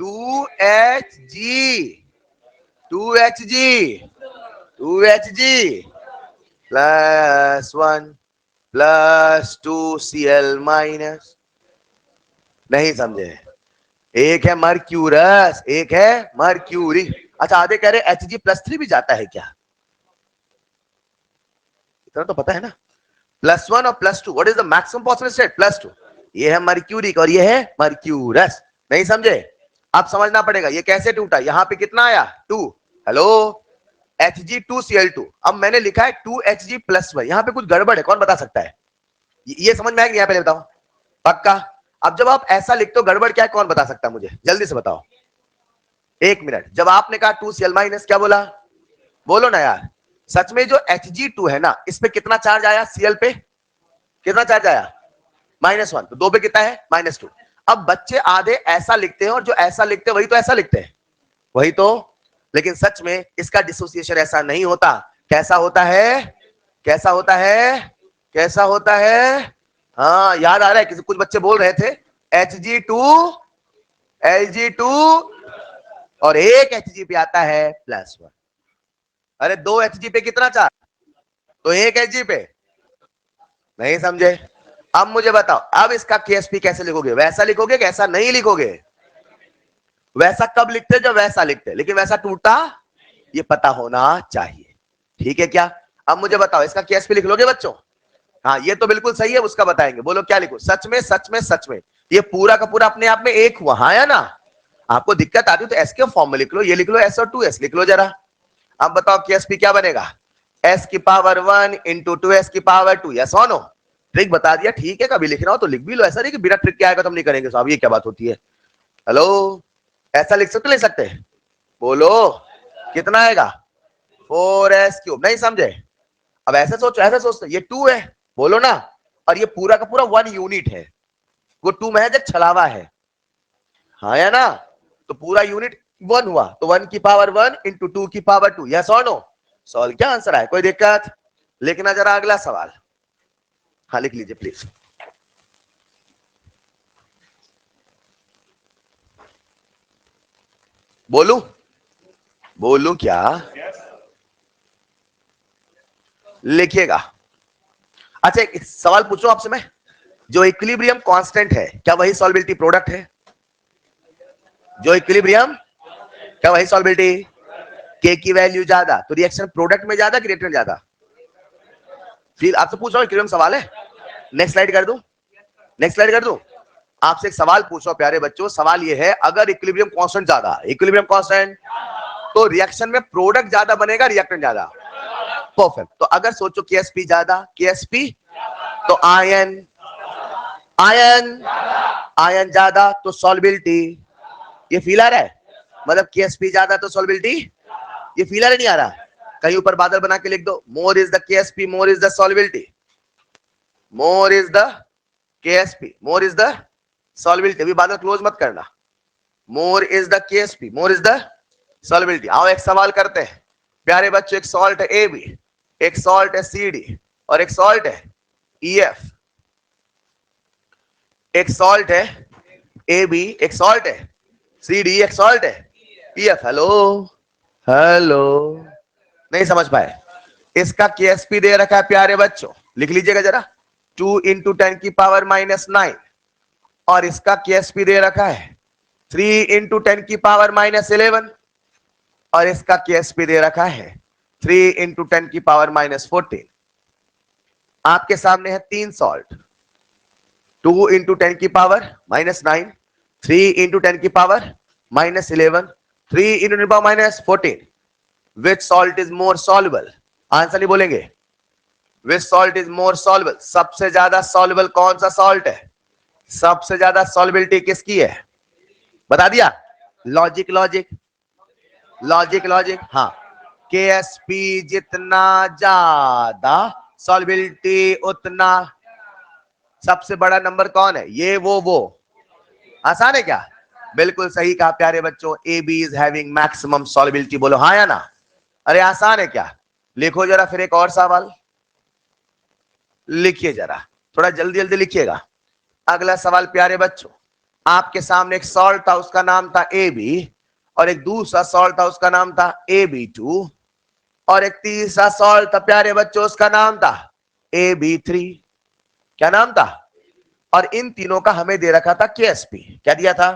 2Hg 2Hg 2Hg plus 1 plus 2Cl minus. नहीं समझे? एक है मर्क्यूरस, एक है मर्क्यूरी। अच्छा, आधे कह रहे Hg+3 भी जाता है क्या? इतना तो पता है ना, +1 और +2, what is the maximum possible state? +2। ये है मर्क्यूरिक और ये है मर्क्यूरस। नहीं समझे? अब समझना पड़ेगा ये कैसे टूटा। यहां पे कितना आया? 2। Hello, Hg2Cl2। अब मैंने लिखा है 2Hg+1, यहां पे कुछ गड़बड़ है, कौन बता सकता है? ये समझ में आएगा? यहां पहले बताओ पक्का। अब जब आप ऐसा लिखते हो, गड़बड़ क्या है, कौन बता सकता है मुझे? जल्दी से बताओ। 1 मिनट, जब आपने कहा 2Cl माइनस, क्या बोला? बोलो ना यार। सच में जो Hg2 है ना, इस पे कितना चार्ज आया? Cl पे कितना चार्ज आया? -1। तो 2 पे कितना है? -2। अब बच्चे आधे ऐसा लिखते हैं, और जो ऐसा लिखते हैं वही तो ऐसा लिखते हैं, वही तो। लेकिन सच में इसका डिसोसिएशन ऐसा नहीं होता। कैसा होता है? कैसा होता है? कैसा होता है? हाँ याद आ रहा है, किसी कुछ बच्चे बोल रहे थे Hg2 Hg2, और एक Hg पे आता है +1। अरे 2 Hg पे कितना चार्ज? तो 1 Hg पे। नहीं समझे? अब मुझे बताओ, अब इसका KSP कैसे लिखोगे? वैसा लिखोगे कि ऐसा नहीं लिखोगे? वैसा कब लिखते जब वैसा लिखते, लेकिन वैसा टूटा ये पता होना चाहिए। ठीक है क्या? अब मुझे बताओ, इसका KSP लिख लोगे बच्चों? हाँ ये तो बिल्कुल सही है, उसका बताएंगे। बोलो क्या लिखो? सच में सच में सच में ये पूरा का पूरा अपने आप में एक हुआ, हाँ या ना? आपको दिक्कत आती है तो एस के फॉर्म में लिख लो, ये लिख लो एस और 2s लिख लो जरा। अब बताओ केएसपी क्या बनेगा, s की पावर 1 इंटू 2s की पावर 2, यस और नो। ट्रिक बता दिया, ठीक है, कभी लिखना हो तो लिख भी लो, ऐसा नहीं कि बिना ट्रिक के आएगा तो हम नहीं करेंगे साहब, ये क्या बात होती है। हेलो, ऐसा लिख सकते, लिख सकते, बोलो कितना आएगा 4s क्यूब, नहीं समझे, अब ऐसे सोचो, ऐसे सोचते, ये 2 है बोलो ना, और ये पूरा का पूरा 1 यूनिट है, वो 2 महज एक छलावा है, हाँ या ना, तो पूरा यूनिट 1 हुआ, तो 1 की पावर 1 इंटू 2 की पावर 2, यस और नो। सॉल्व क्या आंसर है, कोई दिक्कत, लिखना जरा अगला सवाल, हाँ लिख लीजिए प्लीज। बोलू, बोलू क्या, लिखिएगा। अच्छा एक सवाल पूछूं आपसे मैं, जो इक्विलिब्रियम कांस्टेंट है क्या वही सॉल्बिलिटी प्रोडक्ट है, जो इक्विलिब्रियम क्या वही सॉल्बिलिटी, के की वैल्यू ज्यादा तो रिएक्शन प्रोडक्ट में ज्यादा कि रिएक्टेंट में ज्यादा, फिर आपसे पूछ रहा हूं इक्विलिब्रियम सवाल है। नेक्स्ट स्लाइड कर दूं, नेक्स्ट स्लाइड कर दूं, आपसे एक सवाल पूछ रहा हूं प्यारे बच्चों, सवाल ये है अगर इक्विलिब्रियम कांस्टेंट ज्यादा, इक्विलिब्रियम कांस्टेंट तो रिएक्शन में प्रोडक्ट ज्यादा बनेगा रिएक्टेंट ज्यादा, परफेक्ट। तो अगर सोचो केएसपी ज्यादा, केएसपी तो आयन, आयन आयन ज्यादा तो सॉल्बिलिटी, ये फील आ रहा है, मतलब केएसपी ज्यादा तो सॉल्बिलिटी, ये फील आ रहा नहीं आ रहा, कहीं ऊपर बादल बना के लिख दो, more is the KSP more is the solubility, more is the KSP more is the solubility, अभी बादल क्लोज मत करना, more is the KSP more is the solubility. आओ एक सवाल करते हैं प्यारे बच्चों, एक सॉल्ट है ए बी, एक सॉल्ट है सी डी और एक सॉल्ट है ई एफ, एक सॉल्ट है ए बी, एक सॉल्ट है सी डी, एक सॉल्ट है ई एफ। हेलो, हेलो, नहीं समझ पाए, इसका केएसपी दे रखा है प्यारे बच्चों, लिख लीजिएगा जरा, 2 इंटू 10 की पावर -9, और इसका केएसपी दे रखा है 3 इंटू 10 की पावर -11, और इसका केएसपी दे रखा है 3 इंटू 10 की पावर -14। आपके सामने है 3 सॉल्ट, 2 इंटू 10 की पावर -9, 3 इंटू 10 की पावर -11, 3 इंटू 10 की power -14, which salt is more soluble, answer नहीं बोलेंगे, which salt is more soluble, सबसे ज्यादा सॉल्युबल कौन सा सॉल्ट है, सबसे ज्यादा सॉल्युबिलिटी किसकी है, बता दिया, लॉजिक लॉजिक लॉजिक लॉजिक, हाँ, केएसपी जितना ज्यादा सॉल्युबिलिटी उतना, सबसे बड़ा नंबर कौन है, ये वो, आसान है क्या, बिल्कुल सही कहा प्यारे बच्चों, A B is having maximum solubility, बोलो हाँ या ना, अरे आसान है क्या, लिखो जरा फिर एक और सवाल, लिखिए जरा, थोड़ा जल्दी जल्दी लिखिएगा। अगला सवाल प्यारे बच्चों, आपके सामने एक सॉल्ट था उसका नाम था ए बी, और एक दूसरा सॉल्ट था उसका नाम था AB2, और एक तीसरा सॉल्ट था प्यारे बच्चों उसका नाम था AB3, क्या नाम था, और इन तीनों का हमें दे रखा था केएसपी, क्या दिया था,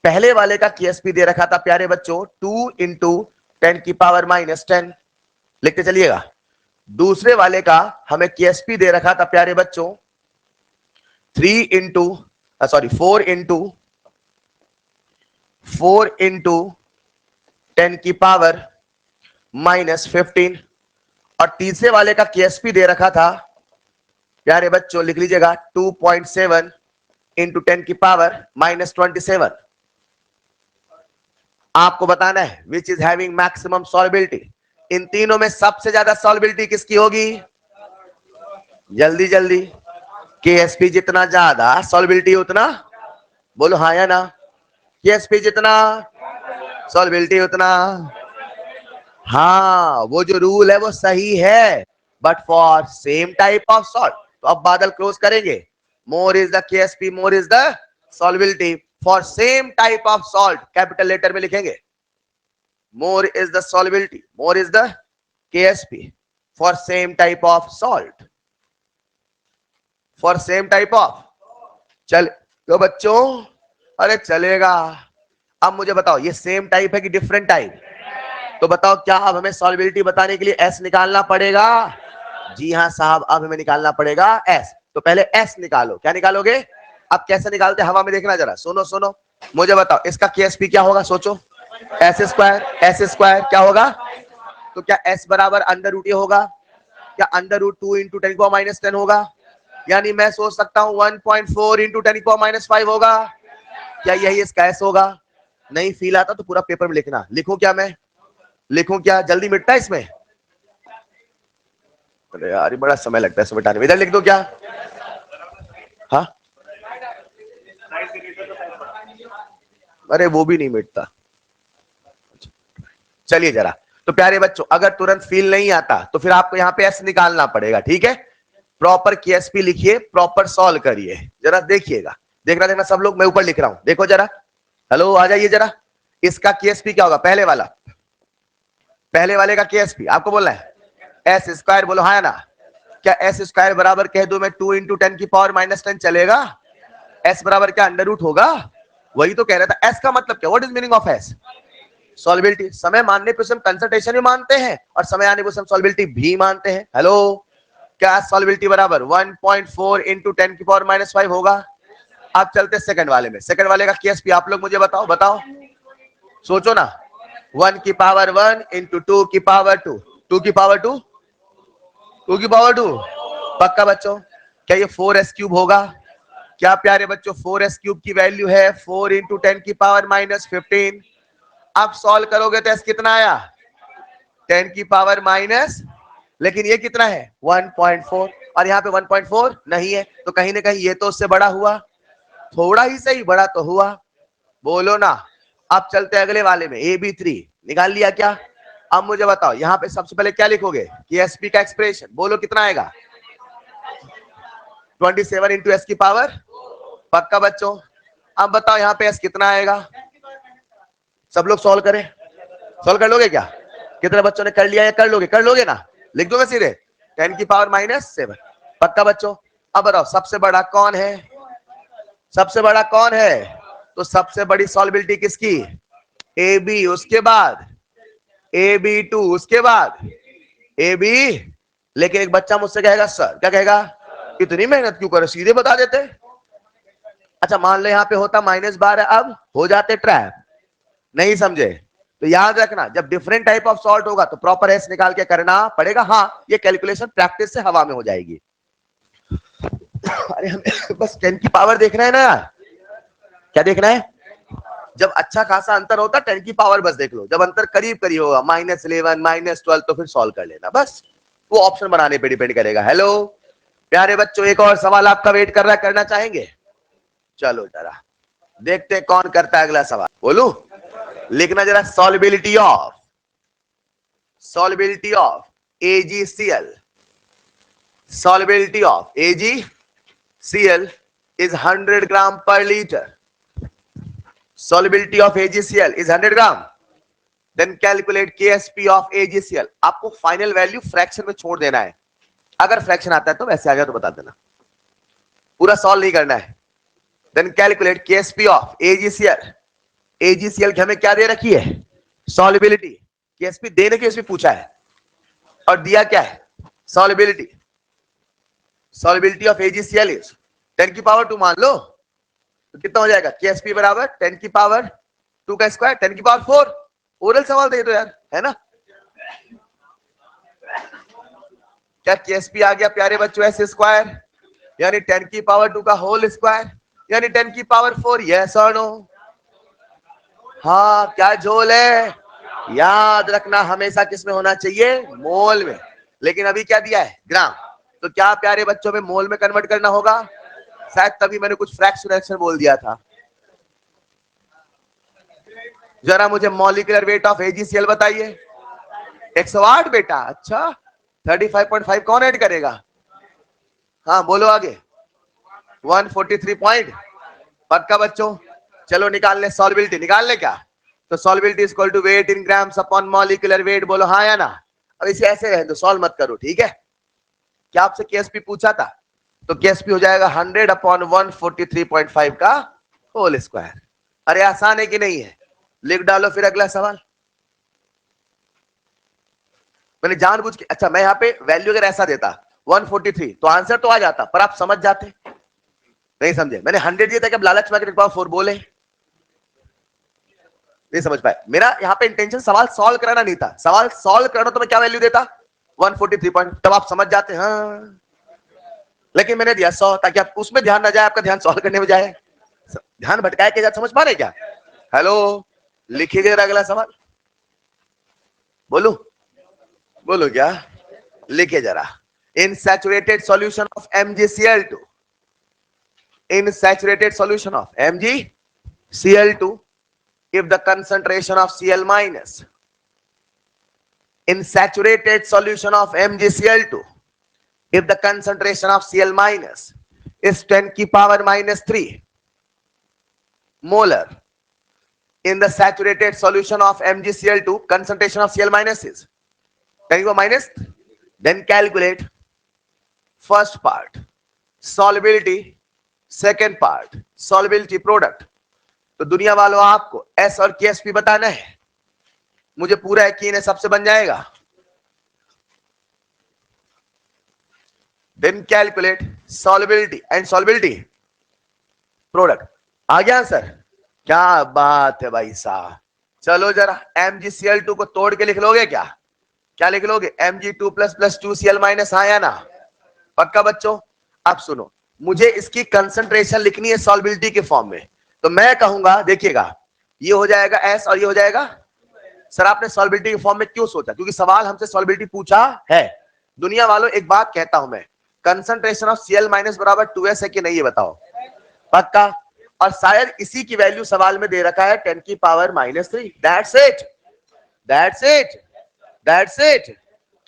पहले वाले का केएसपी दे रखा था प्यारे बच्चों 2 इंटू 10 की पावर -10, लिखते चलिएगा, दूसरे वाले का हमें केएसपी दे रखा था प्यारे बच्चों 4 इंटू 10 की पावर -15, और तीसरे वाले का केएसपी दे रखा था प्यारे बच्चों, लिख लीजिएगा 2.7 इंटू 10 की पावर -27। आपको बताना है which is having maximum solubility, इन तीनों में सबसे ज्यादा सॉल्युबिलिटी किसकी होगी, जल्दी जल्दी, केएसपी जितना ज्यादा सॉल्युबिलिटी उतना, बोलो हाँ या ना, केएसपी जितना सॉल्युबिलिटी उतना, हाँ वो जो रूल है वो सही है, but for same type of salt, तो अब बादल क्लोज करेंगे, more is the KSP more is the solubility for same type of salt, capital letter में लिखेंगे, more is the solubility more is the KSP for same type of salt, for same type of, चल तो बच्चों, अरे चलेगा, अब मुझे बताओ ये सेम टाइप है कि डिफरेंट टाइप, तो बताओ क्या अब हमें सॉल्युबिलिटी बताने के लिए एस निकालना पड़ेगा, जी हाँ साहब, अब हमें निकालना पड़ेगा एस, तो पहले एस निकालो, क्या निकालोगे, अब कैसे निकालते हवा में देखना जरा, सुनो सुनो, मुझे बताओ इसका केएसपी क्या होगा, सोचो। एस स्क्वायर क्या होगा? तो क्या एस बराबर अंडर रूट ये होगा? क्या अंडर रूट 2 इंटू 10 की पावर माइनस 10 होगा? यानी मैं सोच सकता हूं 1.4 इंटू 10 की पावर माइनस 5 होगा। क्या यही इसका एस होगा? नहीं फील आता तो पूरा पेपर में लिखना। लिखूं क्या मैं? लिखूं क्या? जल्दी मिटता है इसमें? अरे यार ये बड़ा समय लगता है इसमें मिटाने में। इधर लिख दो क्या? हाँ अरे वो भी नहीं मिटता। चलिए जरा, तो प्यारे बच्चों अगर तुरंत फील नहीं आता तो फिर आपको यहां पे एस निकालना पड़ेगा, ठीक है। प्रॉपर केएसपी लिखिए, प्रॉपर सॉल्व करिए। जरा देखिएगा, देखना देखना सब लोग, मैं ऊपर लिख रहा हूं, देखो जरा। हेलो आ जाइए जरा। इसका केएसपी क्या होगा? पहले वाला, पहले वाले का केएसपी आपको बोलना है एस स्क्वायर, बोलो हाँ या ना। क्या एस स्क्वायर बराबर कह दो मैं 2 इंटू 10 की पावर माइनस 10 चलेगा? एस बराबर क्या अंडर रूट होगा? वही तो कह रहा था। एस का मतलब क्या? What is meaning of S? Solubility. समय मानने पे हम कंसंट्रेशन भी मानते हैं और समय आने पे हम सॉल्युबिलिटी भी मानते हैं। हेलो, क्या सॉल्युबिलिटी बराबर 1.4 इंटू 10 की पावर माइनस 5 होगा? आप चलते सेकंड वाले में। सेकंड वाले का केएसपी आप लोग मुझे बताओ, बताओ, सोचो ना। 1 की पावर 1 इंटू 2 की पावर 2, 2 की पावर 2, 2 की पावर 2। पक्का बच्चों? क्या ये 4s क्यूब होगा? क्या प्यारे बच्चों 4s क्यूब की वैल्यू है 4 इंटू 10 की पावर माइनस 15? आप सॉल्व करोगे तो एस कितना आया? 10 की पावर माइनस, लेकिन ये कितना है 1.4 और यहाँ पे 1.4 नहीं है, तो कहीं ना कहीं ये तो उससे बड़ा हुआ। थोड़ा ही सही, बड़ा तो हुआ। बोलो ना। अब चलते अगले वाले में। AB3 निकाल लिया क्या? अब मुझे बताओ यहाँ पे सबसे पहले क्या लिखोगे? केएसपी का एक्सप्रेशन बोलो कितना आएगा? 27 इंटू एस की पावर। पक्का बच्चों? अब बताओ यहाँ पे एस कितना आएगा? सब लोग सॉल्व करें। सॉल्व कर लोगे क्या? कितने बच्चों ने कर लिया या कर लोगे? कर लोगे ना? लिख दोगे सीधे 10 की पावर माइनस 7। पक्का बच्चों? अब बताओ सबसे बड़ा कौन है? सबसे बड़ा कौन है? तो सबसे बड़ी सॉल्युबिलिटी किसकी? ए बी, उसके बाद AB2, उसके बाद AB। लेकिन एक बच्चा मुझसे कहेगा सर, क्या कहेगा, इतनी मेहनत क्यों करे, सीधे बता देते। अच्छा मान लो यहाँ पे होता -12, अब हो जाते ट्रैप। नहीं समझे? तो याद रखना जब डिफरेंट टाइप ऑफ सॉल्ट होगा तो प्रॉपर एस निकाल के करना पड़ेगा। हाँ ये कैलकुलेशन प्रैक्टिस से हवा में हो जाएगी। अरे हमें बस 10 की पावर देखना है ना। क्या देखना है? जब अच्छा खासा अंतर होता 10 की पावर बस देख लो। जब अंतर करीब करीब होगा -11 -12 तो फिर सॉल्व कर लेना बस। वो ऑप्शन बनाने पे डिपेंड करेगा। हेलो प्यारे बच्चों, एक और सवाल आपका वेट कर रहा है, करना चाहेंगे? चलो जरा देखते हैं कौन करता है अगला सवाल। बोलू? लिखना जरा। Solubility of AgCl, solubility of AgCl is 100 gram per liter. Solubility of AgCl is 100 gram. Then calculate KSP of AgCl. आपको फाइनल वैल्यू फ्रैक्शन में छोड़ देना है। अगर फ्रैक्शन आता है तो वैसे आ गया तो बता देना, पूरा सॉल्व नहीं करना है। Then calculate KSP of AgCl. AgCl की हमें क्या दे रखी है? सॉल्युबिलिटी। KSP देने के इसमें पूछा है और दिया क्या है? Solubility. Solubility of AgCl is 10 की पावर 2 मान लो, तो कितना हो जाएगा? KSP बराबर 10 की पावर 2 का स्क्वायर 10 की पावर 4। ओरल सवाल दे दो यार, है ना। क्या KSP आ गया प्यारे बच्चों एस स्क्वायर, यानी 10 की पावर 2 का होल स्क्वायर, यानी 10 की पावर 4। यस और नो? हाँ क्या झोल है? याद रखना हमेशा किस में होना चाहिए? मोल में। लेकिन अभी क्या दिया है? ग्राम। तो क्या प्यारे बच्चों में मोल में कन्वर्ट करना होगा? शायद तभी मैंने कुछ फ्रैक्शन बोल दिया था। जरा मुझे मॉलिक्यूलर वेट ऑफ AgCl बताइए। 108 बेटा। अच्छा 35.5 कौन ऐड करेगा? हाँ बोलो आगे। 143 पॉइंट। पक्का बच्चों? चलो निकाल ले सॉल्युबिलिटी। निकाल ले क्या? तो solubility is equal to weight in grams upon molecular weight. बोलो हाँ या ना? अब इसे ऐसे रहने दो, सॉल्व मत करो, ठीक है। क्या आपसे KSP पूछा था? तो KSP हो जाएगा 100 अपॉन 143.5 का होल स्क्वायर। अरे आसान है कि नहीं है? लिख डालो फिर अगला सवाल। मैंने जानबूझ के, अच्छा मैं यहाँ पे वैल्यू अगर ऐसा देता 143 तो आंसर तो आ जाता, पर आप समझ जाते। नहीं समझे? मैंने 100 दिया था कि अब लालच में 4 बोले। नहीं समझ पाए। मेरा यहाँ पे इंटेंशन सवाल सॉल्व कराना नहीं था, सवाल सॉल्व कराना तो मैं क्या वैल्यू देता 143 पॉइंट, तब आप समझ जाते हैं हाँ। लेकिन मैंने दिया 100 ताकि आप उसमें ध्यान ना जाए, आपका ध्यान सॉल्व करने में जाए। ध्यान भटकाए के समझ पा रहे क्या? हेलो, लिखिए अगला सवाल। बोलो बोलो क्या लिखे जरा। In saturated solution of MgCl2, in saturated solution of MgCl2, if the concentration of Cl minus, in saturated solution of MgCl2, if the concentration of Cl minus is 10 की power minus 3 molar, in the saturated solution of MgCl2 concentration of Cl minus is 10 की power minus, then calculate first part solubility, second part solubility product. तो दुनिया वालों आपको S और Ksp बताना है, मुझे पूरा यकीन है सबसे बन जाएगा। Then calculate solubility and solubility product. आ गया सर? क्या बात है भाई साहब। चलो जरा MgCl2 को तोड़ के लिख लोगे क्या? क्या लिख लोगे? Mg2 प्लस 2Cl माइनस, हाँ या ना? पक्का बच्चों? अब सुनो, मुझे इसकी कंसंट्रेशन लिखनी है सॉल्युबिलिटी के फॉर्म में, तो मैं कहूंगा देखिएगा ये हो जाएगा S और ये हो जाएगा। सर आपने सॉल्युबिलिटी के फॉर्म में क्यों सोचा? क्योंकि सवाल हमसे सॉल्युबिलिटी पूछा है। दुनिया वालों एक बात कहता हूं मैं, कंसंट्रेशन ऑफ Cl माइनस बराबर 2S है कि नहीं ये बताओ? पक्का? और शायद इसी की वैल्यू सवाल में दे रखा है 10 की power minus 3। That's it, that's it, that's it.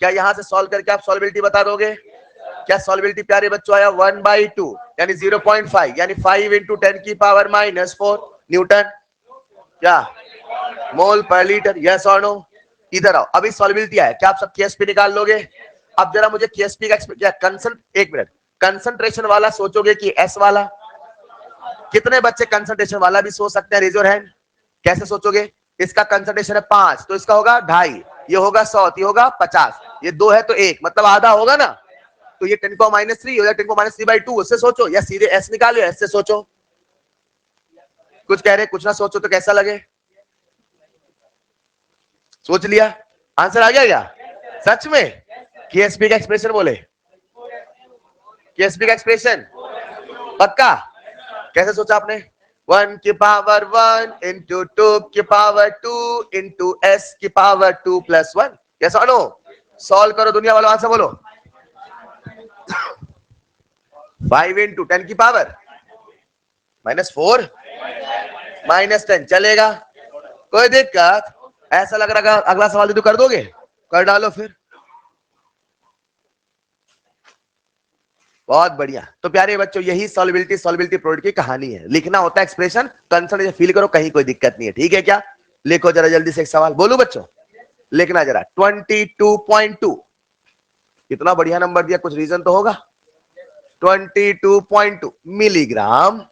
क्या यहां से सॉल्व करके आप सॉल्युबिलिटी बता दोगे? क्या सॉल्युबिलिटी प्यारे बच्चों आया 1/2 यानी 0.5 यानी 5 इंटू 10 की पावर माइनस 4 न्यूटन क्या मोल पर लीटर। यस और नो? इधर आओ, अभी सॉल्युबिलिटी आया, क्या आप सब केएसपी निकाल लोगे? अब जरा मुझे केएसपी का क्या एक मिनट, कंसंट्रेशन वाला सोचोगे कि एस वाला? कितने बच्चे कंसंट्रेशन वाला भी सोच सकते हैं? Raise your hand. कैसे सोचोगे? इसका कंसंट्रेशन है 5 तो इसका होगा 2.5, ये होगा 100, ये होगा 50, ये 2 है तो 1 मतलब आधा होगा ना। तो ये 10 को माइनस 3 हो जाए 10 को माइनस 3/2, उससे सोचो या सीधे एस निकालो, एस से सोचो। कुछ कह रहे कुछ ना सोचो तो कैसा लगे? सोच लिया? आंसर आ गया क्या सच में? केएसपी का एक्सप्रेशन बोले, केएसपी का एक्सप्रेशन पक्का? कैसे सोचा आपने? 1 की पावर 1 इंटू 2 की पावर 2 इंटू एस की पावर 2 प्लस 1। यस और नो? सॉल्व करो दुनिया वालों, आंसर बोलो। 5 इंटू 10 की पावर माइनस 4 माइनस 10 चलेगा? कोई दिक्कत? ऐसा लग रहा है अगला सवाल तो कर दोगे? कर डालो फिर। बहुत बढ़िया। तो प्यारे बच्चों यही सॉल्युबिलिटी प्रोडक्ट की कहानी है। लिखना होता है एक्सप्रेशन, कंसंट्रेशन फील करो, कहीं कोई दिक्कत नहीं है। ठीक है क्या? लिखो जरा जल्दी से एक सवाल। बोलो बच्चों, लिखना जरा। 22.2 कितना बढ़िया नंबर दिया, कुछ रीजन तो होगा। 22.2 milligram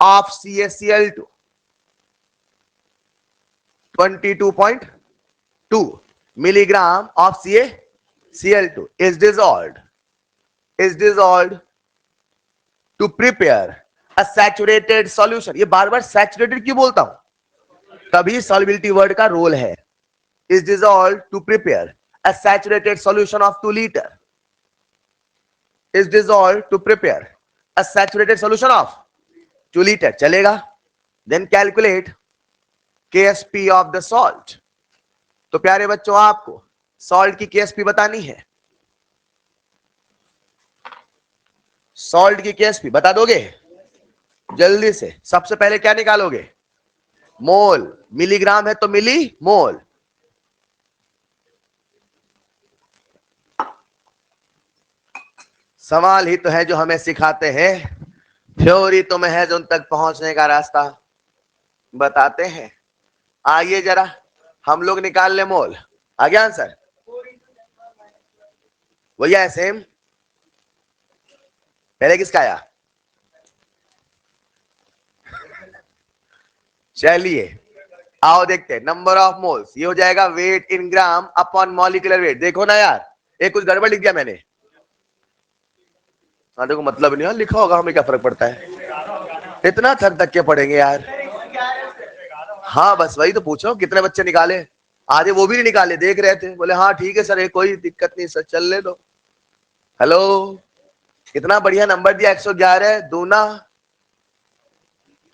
of CaCl2, 22.2 milligram of CaCl2 is dissolved to prepare a saturated solution। ये बार बार सैचुरेटेड क्यों बोलता हूं? तभी सॉल्युबिलिटी वर्ड का रोल है। is dissolved to prepare a saturated solution of 2 liter, is dissolved to prepare a saturated solution of 2 liter चलेगा? then calculate KSP of the salt। तो प्यारे बच्चों आपको सॉल्ट की KSP बतानी है। सॉल्ट की KSP बता दोगे जल्दी से? सबसे पहले क्या निकालोगे? मोल। मिलीग्राम है तो मिली मोल। सवाल ही तो है जो हमें सिखाते हैं, थ्योरी तो महज उन तक पहुंचने का रास्ता बताते हैं। आइए जरा हम लोग निकाल ले मोल। आ गया आंसर? वही है सेम। पहले किसका आया? चलिए आओ देखते हैं। नंबर ऑफ मोल्स ये हो जाएगा वेट इन ग्राम अपॉन मॉलिक्यूलर वेट। देखो ना यार, एक कुछ गड़बड़ लिख दिया मैंने। देखो मतलब नहीं, लिखा होगा, हमें क्या फर्क पड़ता है, इतना थक थक के पढ़ेंगे यार। हाँ बस वही तो पूछो, कितने बच्चे निकाले? आधे वो भी नहीं निकाले, देख रहे थे, बोले हाँ ठीक है सर, कोई दिक्कत नहीं सर, चल ले दो। हेलो, कितना बढ़िया नंबर दिया, 111 दूना।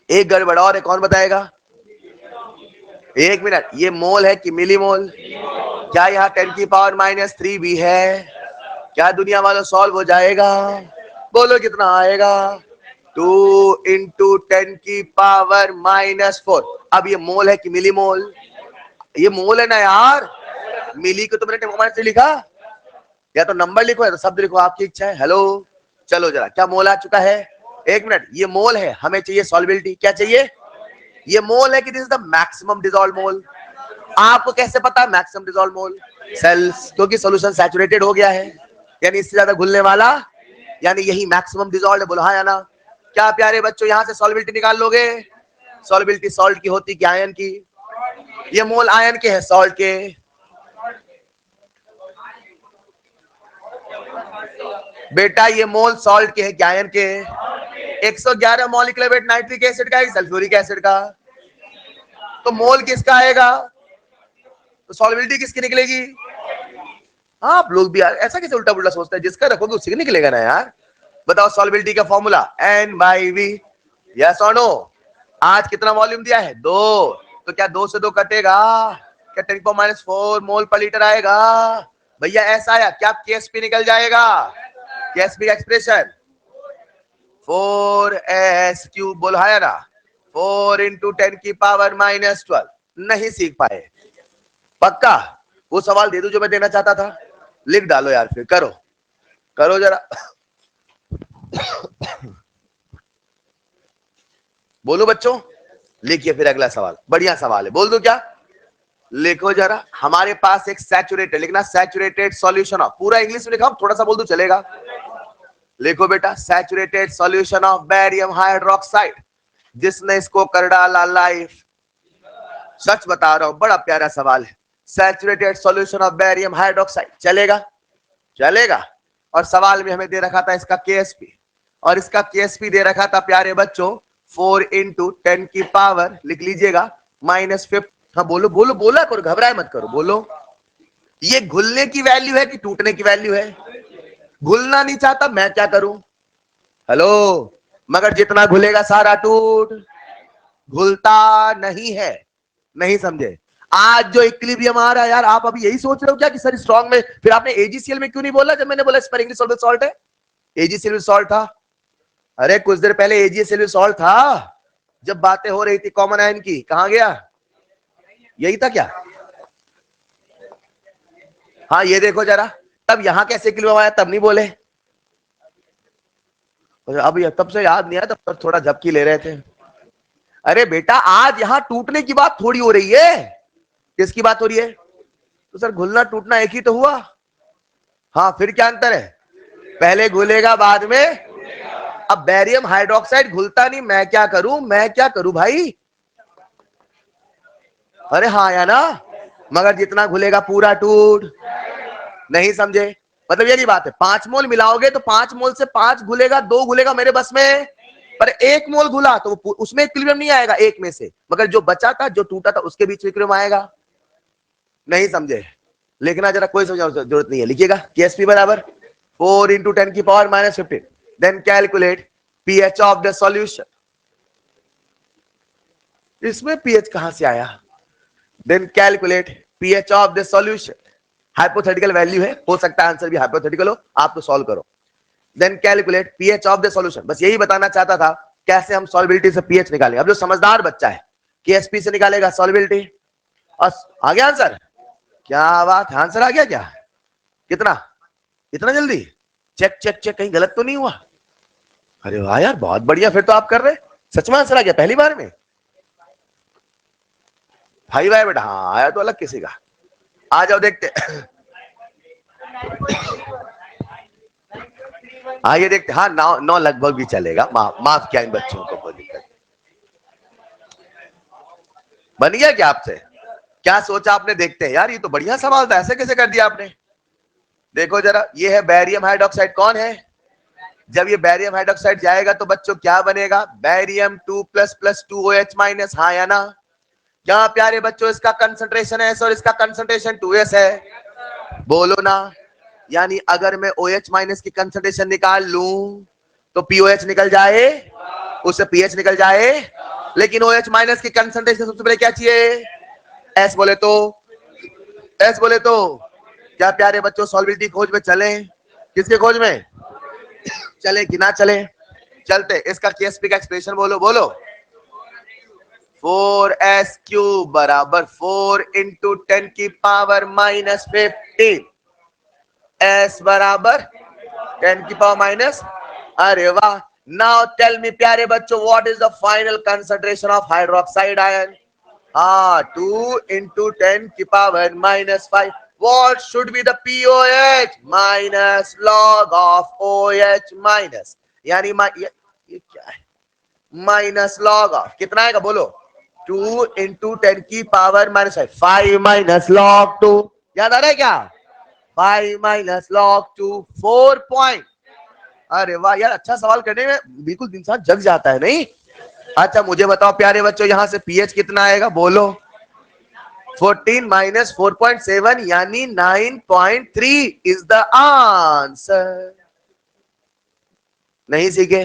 एक गड़बड़ और है, कौन बताएगा? एक मिनट, ये मोल है कि मिली मोल? क्या यहाँ 10⁻³ भी है? क्या दुनिया वालों सॉल्व हो जाएगा? बोलो कितना आएगा? 2 × 10⁻⁻⁴। अब ये मोल है कि मिली मोल? ये मोल है ना यार, मिली को तो मैंने 10⁻⁻ से लिखा, या तो नंबर लिखो या तो शब्द लिखो, आपकी इच्छा है। हेलो, चलो जरा, क्या मोल आ चुका है? एक मिनट, ये मोल है, हमें चाहिए सॉल्बिलिटी। क्या चाहिए? ये मोल है कि this is the maximum dissolve mole. आपको कैसे पता मैक्सिमम डिसॉल्व मोल? सेल्स, क्योंकि सॉल्यूशन सैचुरेटेड हो गया है, यानी इससे ज्यादा घुलने वाला, यानी यही मैक्सिमम डिसॉल्व है। बोलो हाँ या ना? क्या प्यारे बच्चों, यहां से सॉल्बिलिटी निकाल लोगे? सॉल्बिलिटी सॉल्ट की होती कि आयन की? ये मोल आयन के है, सॉल्ट के। बेटा ये मोल सॉल्ट के है कि आयन के? 111 मॉलिक्यूलर वेट नाइट्रिक एसिड का है, सल्फ्यूरिक एसिड का? तो मोल किसका आएगा? तो सॉल्बिलिटी किसकी निकलेगी? आप लोग भी यार ऐसा कैसे उल्टा पुल्टा सोचते हैं, जिसका रखोगे उसी का निकलेगा ना यार। बताओ सॉल्बिलिटी का फॉर्मूला N/V। यस और नो? आज कितना वॉल्यूम दिया है? 2। तो क्या 2 से 2 कटेगा? क्या 10⁻⁴ मोल पर लीटर आएगा? भैया ऐसा आया क्या? केएसपी निकल जाएगा। केएसपी का एक्सप्रेशन 4s³ बोलो है ना? 4 × 10⁻⁻12। नहीं सीख पाए? पक्का? वो सवाल दे दो जो मैं देना चाहता था, लिख डालो यार, फिर करो करो जरा। बोलो बच्चों, लिखिए फिर अगला सवाल, बढ़िया सवाल है, बोल दो क्या? लिखो जरा। हमारे पास एक सैचुरेटेड, लिखना सैचुरेटेड सॉल्यूशन ऑफ, पूरा इंग्लिश में लिखा, थोड़ा सा बोल दो चलेगा। लिखो बेटा, saturated solution of barium hydroxide. जिसने इसको कर डाला लाइफ। सच बता रहा हूं, बड़ा प्यारा सवाल है। Saturated solution of barium hydroxide, चलेगा? चलेगा। और सवाल में हमें दे रखा था इसका केएसपी, और इसका केएसपी दे रखा था प्यारे बच्चों 4 × 10⁻, लिख लीजिएगा, -50। हाँ बोलो बोलो, बोला करो, घबराए मत करो, बोलो। ये घुलने की वैल्यू है कि टूटने की वैल्यू है? घुलना नहीं चाहता, मैं क्या करूं? हेलो, मगर जितना घुलेगा सारा टूट, घुलता नहीं है। नहीं समझे? आज जो इक्विलिब्रियम आ रहा है यार, आप अभी यही सोच रहे हो क्या कि सर स्ट्रॉन्ग में, फिर आपने एजीसीएल में क्यों नहीं बोला जब मैंने बोला स्पेरिंगली सॉल्वेबल सॉल्ट है? एजीसीएल सॉल्ट था। अरे कुछ देर पहले एजीसीएल सॉल्ट था, जब बातें हो रही थी कॉमन आयन की। कहां गया? यही था क्या? हाँ ये देखो जरा, तब यहां कैसे इक्विलिब्रियम आया, तब नहीं बोले। अब तब से याद नहीं आया, तब थोड़ा झपकी ले रहे थे। अरे बेटा, आज यहां टूटने की बात थोड़ी हो रही है। किसकी बात हो रही है? तो सर घुलना टूटना एक ही तो हुआ। हाँ फिर क्या अंतर है? पहले घुलेगा बाद में। अब बेरियम हाइड्रोक्साइड घुलता नहीं, मैं क्या करूं, मैं क्या करूं भाई? अरे हाँ या ना? मगर जितना घुलेगा पूरा टूट नहीं समझे? मतलब ये नहीं बात है, 5 मोल मिलाओगे तो 5 मोल से 5 घुलेगा, 2 घुलेगा मेरे बस में, पर 1 मोल घुला तो उसमें इक्विलिब्रियम नहीं आएगा एक में से, मगर जो बचा था, जो टूटा था, उसके बीच में इक्विलिब्रियम आएगा। नहीं समझे? लिखना जरा, कोई समझाने की जरूरत नहीं है, लिखिएगा केएसपी बराबर 4 × 10⁻⁻15। Then calculate pH of the solution. इसमें पीएच कहां से आया? Then calculate pH of the solution. Hypothetical value है, हो सकता है आंसर भी हाइपोथेटिकल हो, आप तो सॉल्व करो। Then calculate pH of the solution, बस यही बताना चाहता था कैसे हम सॉल्बिलिटी से पीएच निकालेंगे। अब जो समझदार बच्चा है केएसपी से निकालेगा सॉल्बिलिटी। और आ गया आंसर? क्या बात है, आंसर आ गया क्या? कितना? इतना जल्दी? चेक चेक चेक, कहीं गलत तो नहीं हुआ? अरे वाह यार, बहुत बढ़िया, फिर तो आप कर रहे। सच में आंसर आ गया पहली बार में? भाई भाई बेटा, हाँ आया तो अलग किसी का। आ जाओ देखते। आइए देखते। हाँ 9 लगभग भी चलेगा, माफ किया इन बच्चों को, कोई दिक्कत। बन गया क्या आपसे? क्या सोचा आपने? देखते हैं यार, ये तो बढ़िया सवाल था, ऐसे कैसे कर दिया आपने? देखो जरा, ये है बेरियम हाइड्रोक्साइड, कौन है? जब ये बेरियम हाइड्रोक्साइड जाएगा तो बच्चों क्या बनेगा? बेरियम 2++2OH-, हाँ या ना? क्या प्यारे बच्चों इसका कंसंट्रेशन एस और इसका कंसंट्रेशन 2s है? बोलो ना। यानी अगर मैं OH माइनस की कंसंट्रेशन निकाल लूं तो POH निकल जाए, उससे पीएच निकल जाए, लेकिन OH माइनस की कंसंट्रेशन सबसे पहले क्या चाहिए? एस बोले तो, एस बोले तो। क्या प्यारे बच्चों सॉल्बिलिटी खोज में चले? किसके खोज में चले कि ना चले? चलते। इसका केएसपी का एक्सप्रेशन बोलो, बोलो। 4s क्यूब बराबर 4 इंटू 10 की पावर माइनस 15, s बराबर 10 की पावर माइनस। अरे वाह। नाउ टेल मी प्यारे बच्चों, what is the final concentration of hydroxide ion? 2 into 10 की power minus 5. What should be the POH? Minus log of OH minus, यानी ये क्या है? माइनस log ऑफ कितना आएगा बोलो? 2 into 10 की पावर माइनस 5 माइनस log 2. याद आ रहा है क्या? 5 माइनस log 2 4 पॉइंट। अरे वाह यार, अच्छा सवाल करने में बिल्कुल इंसान जग जाता है नहीं? अच्छा मुझे बताओ प्यारे बच्चों, यहां से पीएच कितना आएगा बोलो? 14 माइनस 4.7 यानी 9.3 इज द आंसर। नहीं सीखे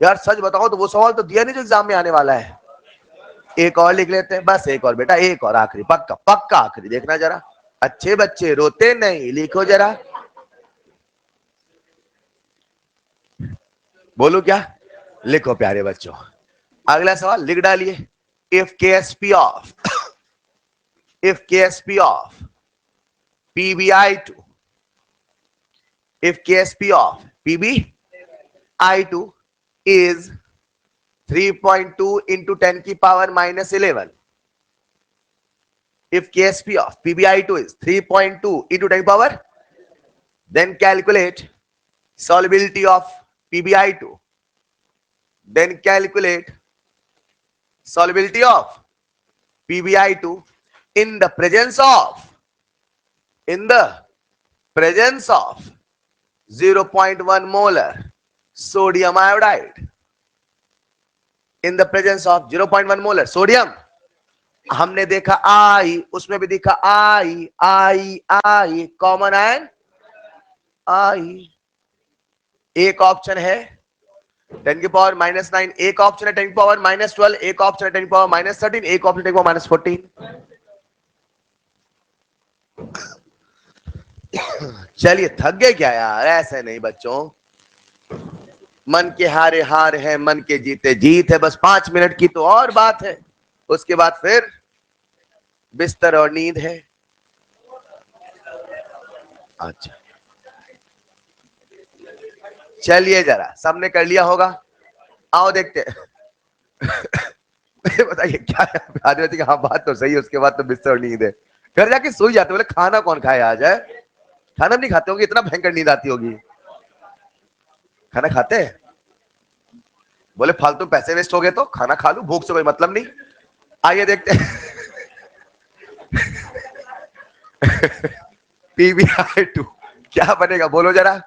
यार? सच बताओ तो वो सवाल तो दिया नहीं जो एग्जाम में आने वाला है। एक और लिख लेते हैं, बस एक और बेटा, एक और आखिरी, पक्का पक्का आखिरी। देखना जरा, अच्छे बच्चे रोते नहीं, लिखो जरा। बोलो क्या? लिखो प्यारे बच्चों, अगला सवाल लिख डालिए। If KSP of if KSP of PbI2, if KSP of PbI2 is 3.2 into 10 की power minus 11, if KSP of PbI2 is 3.2 into 10 power, then calculate solubility of PbI2, then calculate solubility of PbI2 in the presence of 0.1 molar sodium iodide, in the presence of 0.1 molar sodium. हमने देखा आई, उसमें भी देखा आई आई आई, common ion आई। एक option है 10 की power minus 9, एक option है 10 की पावर माइनस 12, एक ऑप्शन है 10 की पावर माइनस 13, एक ऑप्शन 10 की पावर माइनस 14। चलिए थक गए क्या यार? ऐसे नहीं बच्चों, मन के हारे हार है, मन के जीते जीत है। बस 5 मिनट की तो और बात है, उसके बाद फिर बिस्तर और नींद है। अच्छा चलिए जरा, सबने कर लिया होगा, आओ देखते बताइए क्या है? आदिवासी की हाँ बात तो सही है, उसके बाद तो बिस्तर और नींद है। घर जाके सो जाते, बोले खाना कौन खाए आज है? खाना नहीं खाते होंगे, इतना भयंकर नींद आती होगी। खाना खाते हैं? बोले फालतू पैसे वेस्ट हो गए तो खाना खा लूं, भूख से कोई मतलब नहीं। आइए देखते हैं PbI2 क्या बनेगा बोलो जरा?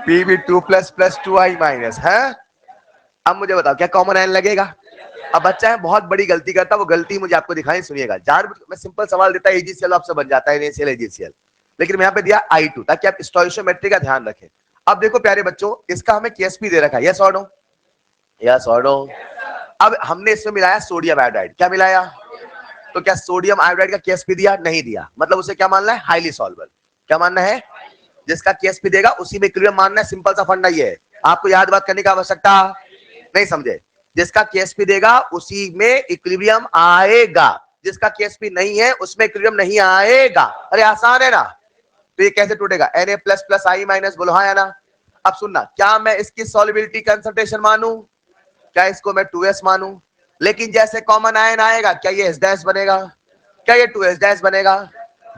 Pb2 plus plus 2i minus है। अब मुझे बताओ क्या कॉमन आयन लगेगा? अब बच्चा है बहुत बड़ी गलती करता, वो गलती मुझे आपको दिखाई, सुनिएगा। मैं सिंपल सवाल देता, AgCl आपसे बन जाता है NaCl AgCl, लेकिन मैं यहाँ पे दिया I2 ताकि आप स्टोइशियोमेट्री का ध्यान रखें। अब देखो प्यारे बच्चों, इसका हमें KSP दे रखा है, यस और नो? यस और नो? अब हमने इसमें मिलाया सोडियम आयोडाइड, क्या मिलाया? तो क्या सोडियम आयोडाइड का KSP दिया? नहीं दिया, मतलब उसे क्या मानना है? Highly soluble. क्या मानना है? जिसका KSP देगा उसी में इक्विलिब्रियम मानना है। सिंपल सा फंडा ये है, आपको याद बात करने की आवश्यकता नहीं, समझे? जिसका KSP देगा उसी में इक्विलिब्रियम आएगा, जिसका KSP नहीं है उसमें इक्विलिब्रियम नहीं आएगा। अरे आसान है ना? तो ये कैसे टूटेगा? Na plus plus I minus, बोलो हाँ या ना? अब सुनना, क्या मैं इसकी सॉल्युबिलिटी कंसंट्रेशन मानूं? क्या इसको मैं 2s मानूं? लेकिन जैसे कॉमन आयन आएगा, क्या ये S' बनेगा? क्या ये 2s' बनेगा?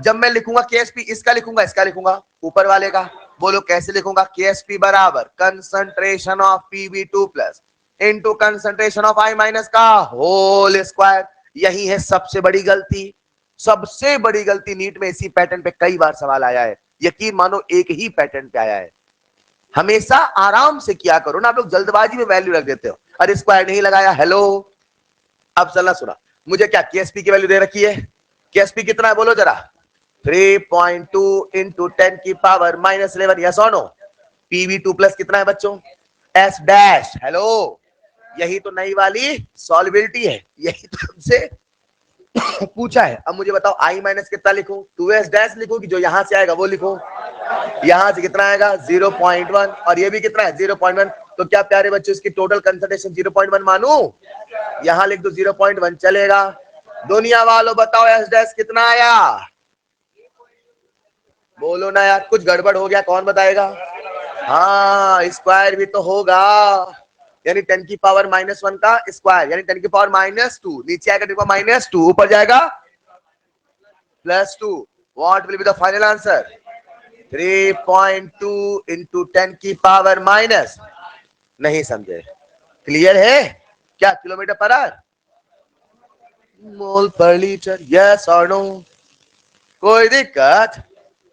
जब मैं लिखूंगा KSP, इसका लिखूंगा इसका लिखूंगा, ऊपर वाले का। बोलो कैसे लिखूंगा? KSP बराबर concentration of Pb2 plus into concentration of I minus का होल स्क्वायर। यही है सबसे बड़ी गलती, सबसे बड़ी गलती। नीट में इसी पैटर्न पे कई बार सवाल आया है, यकीन मानो एक ही पैटर्न पे आया है। हमेशा आराम से किया करो ना, आप लोग जल्दबाजी में वैल्यू रख देते हो। अरे स्क्वायर नहीं लगाया, हेलो। अब चलना सुना, मुझे क्या केएसपी की वैल्यू दे रखी है, केएसपी कितना है बोलो जरा, 3.2 इंटू 10 की पावर -11, यस और नो। PV2 प्लस कितना है बच्चों, S डैश। हेलो, यही तो नई वाली सॉल्युबिलिटी है, यही तो हमसे पूछा है। अब मुझे बताओ I माइनस कितना लिखूं, 2S डैश लिखूं कि जो यहां से आएगा वो लिखूं, यहां से कितना आएगा 0.1 और ये भी कितना है 0.1। तो क्या प्यारे बच्चों इसकी टोटल कंसंट्रेशन 0.1 मानू, यहां लिख दो 0.1 चलेगा। दुनिया वालों बताओ S डैश कितना आया, बोलो ना यार, कुछ गड़बड़ हो गया कौन बताएगा। हाँ स्क्वायर भी तो होगा, यानी 10 की पावर -1 का स्क्वायर यानी 10 की पावर -2, नीचे आएगा 10 की पावर -2, ऊपर जाएगा +2। What will be the final answer, 3.2 into 10 की पावर माइनस, नहीं समझे, क्लियर है क्या, किलोमीटर पर आवर, मोल पर लीटर, यस और नो, कोई दिक्कत।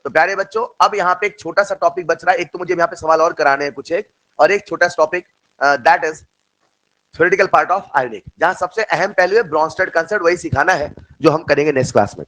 तो प्यारे बच्चों अब यहाँ पे एक छोटा सा टॉपिक बच रहा है, एक तो मुझे यहाँ पे सवाल और कराने हैं कुछ एक, और एक छोटा सा topic that is theoretical part of ionic, जहां सबसे अहम पहलू है ब्रॉन्स्टेड कंसेप्ट, वही सिखाना है जो हम करेंगे नेक्स्ट क्लास में।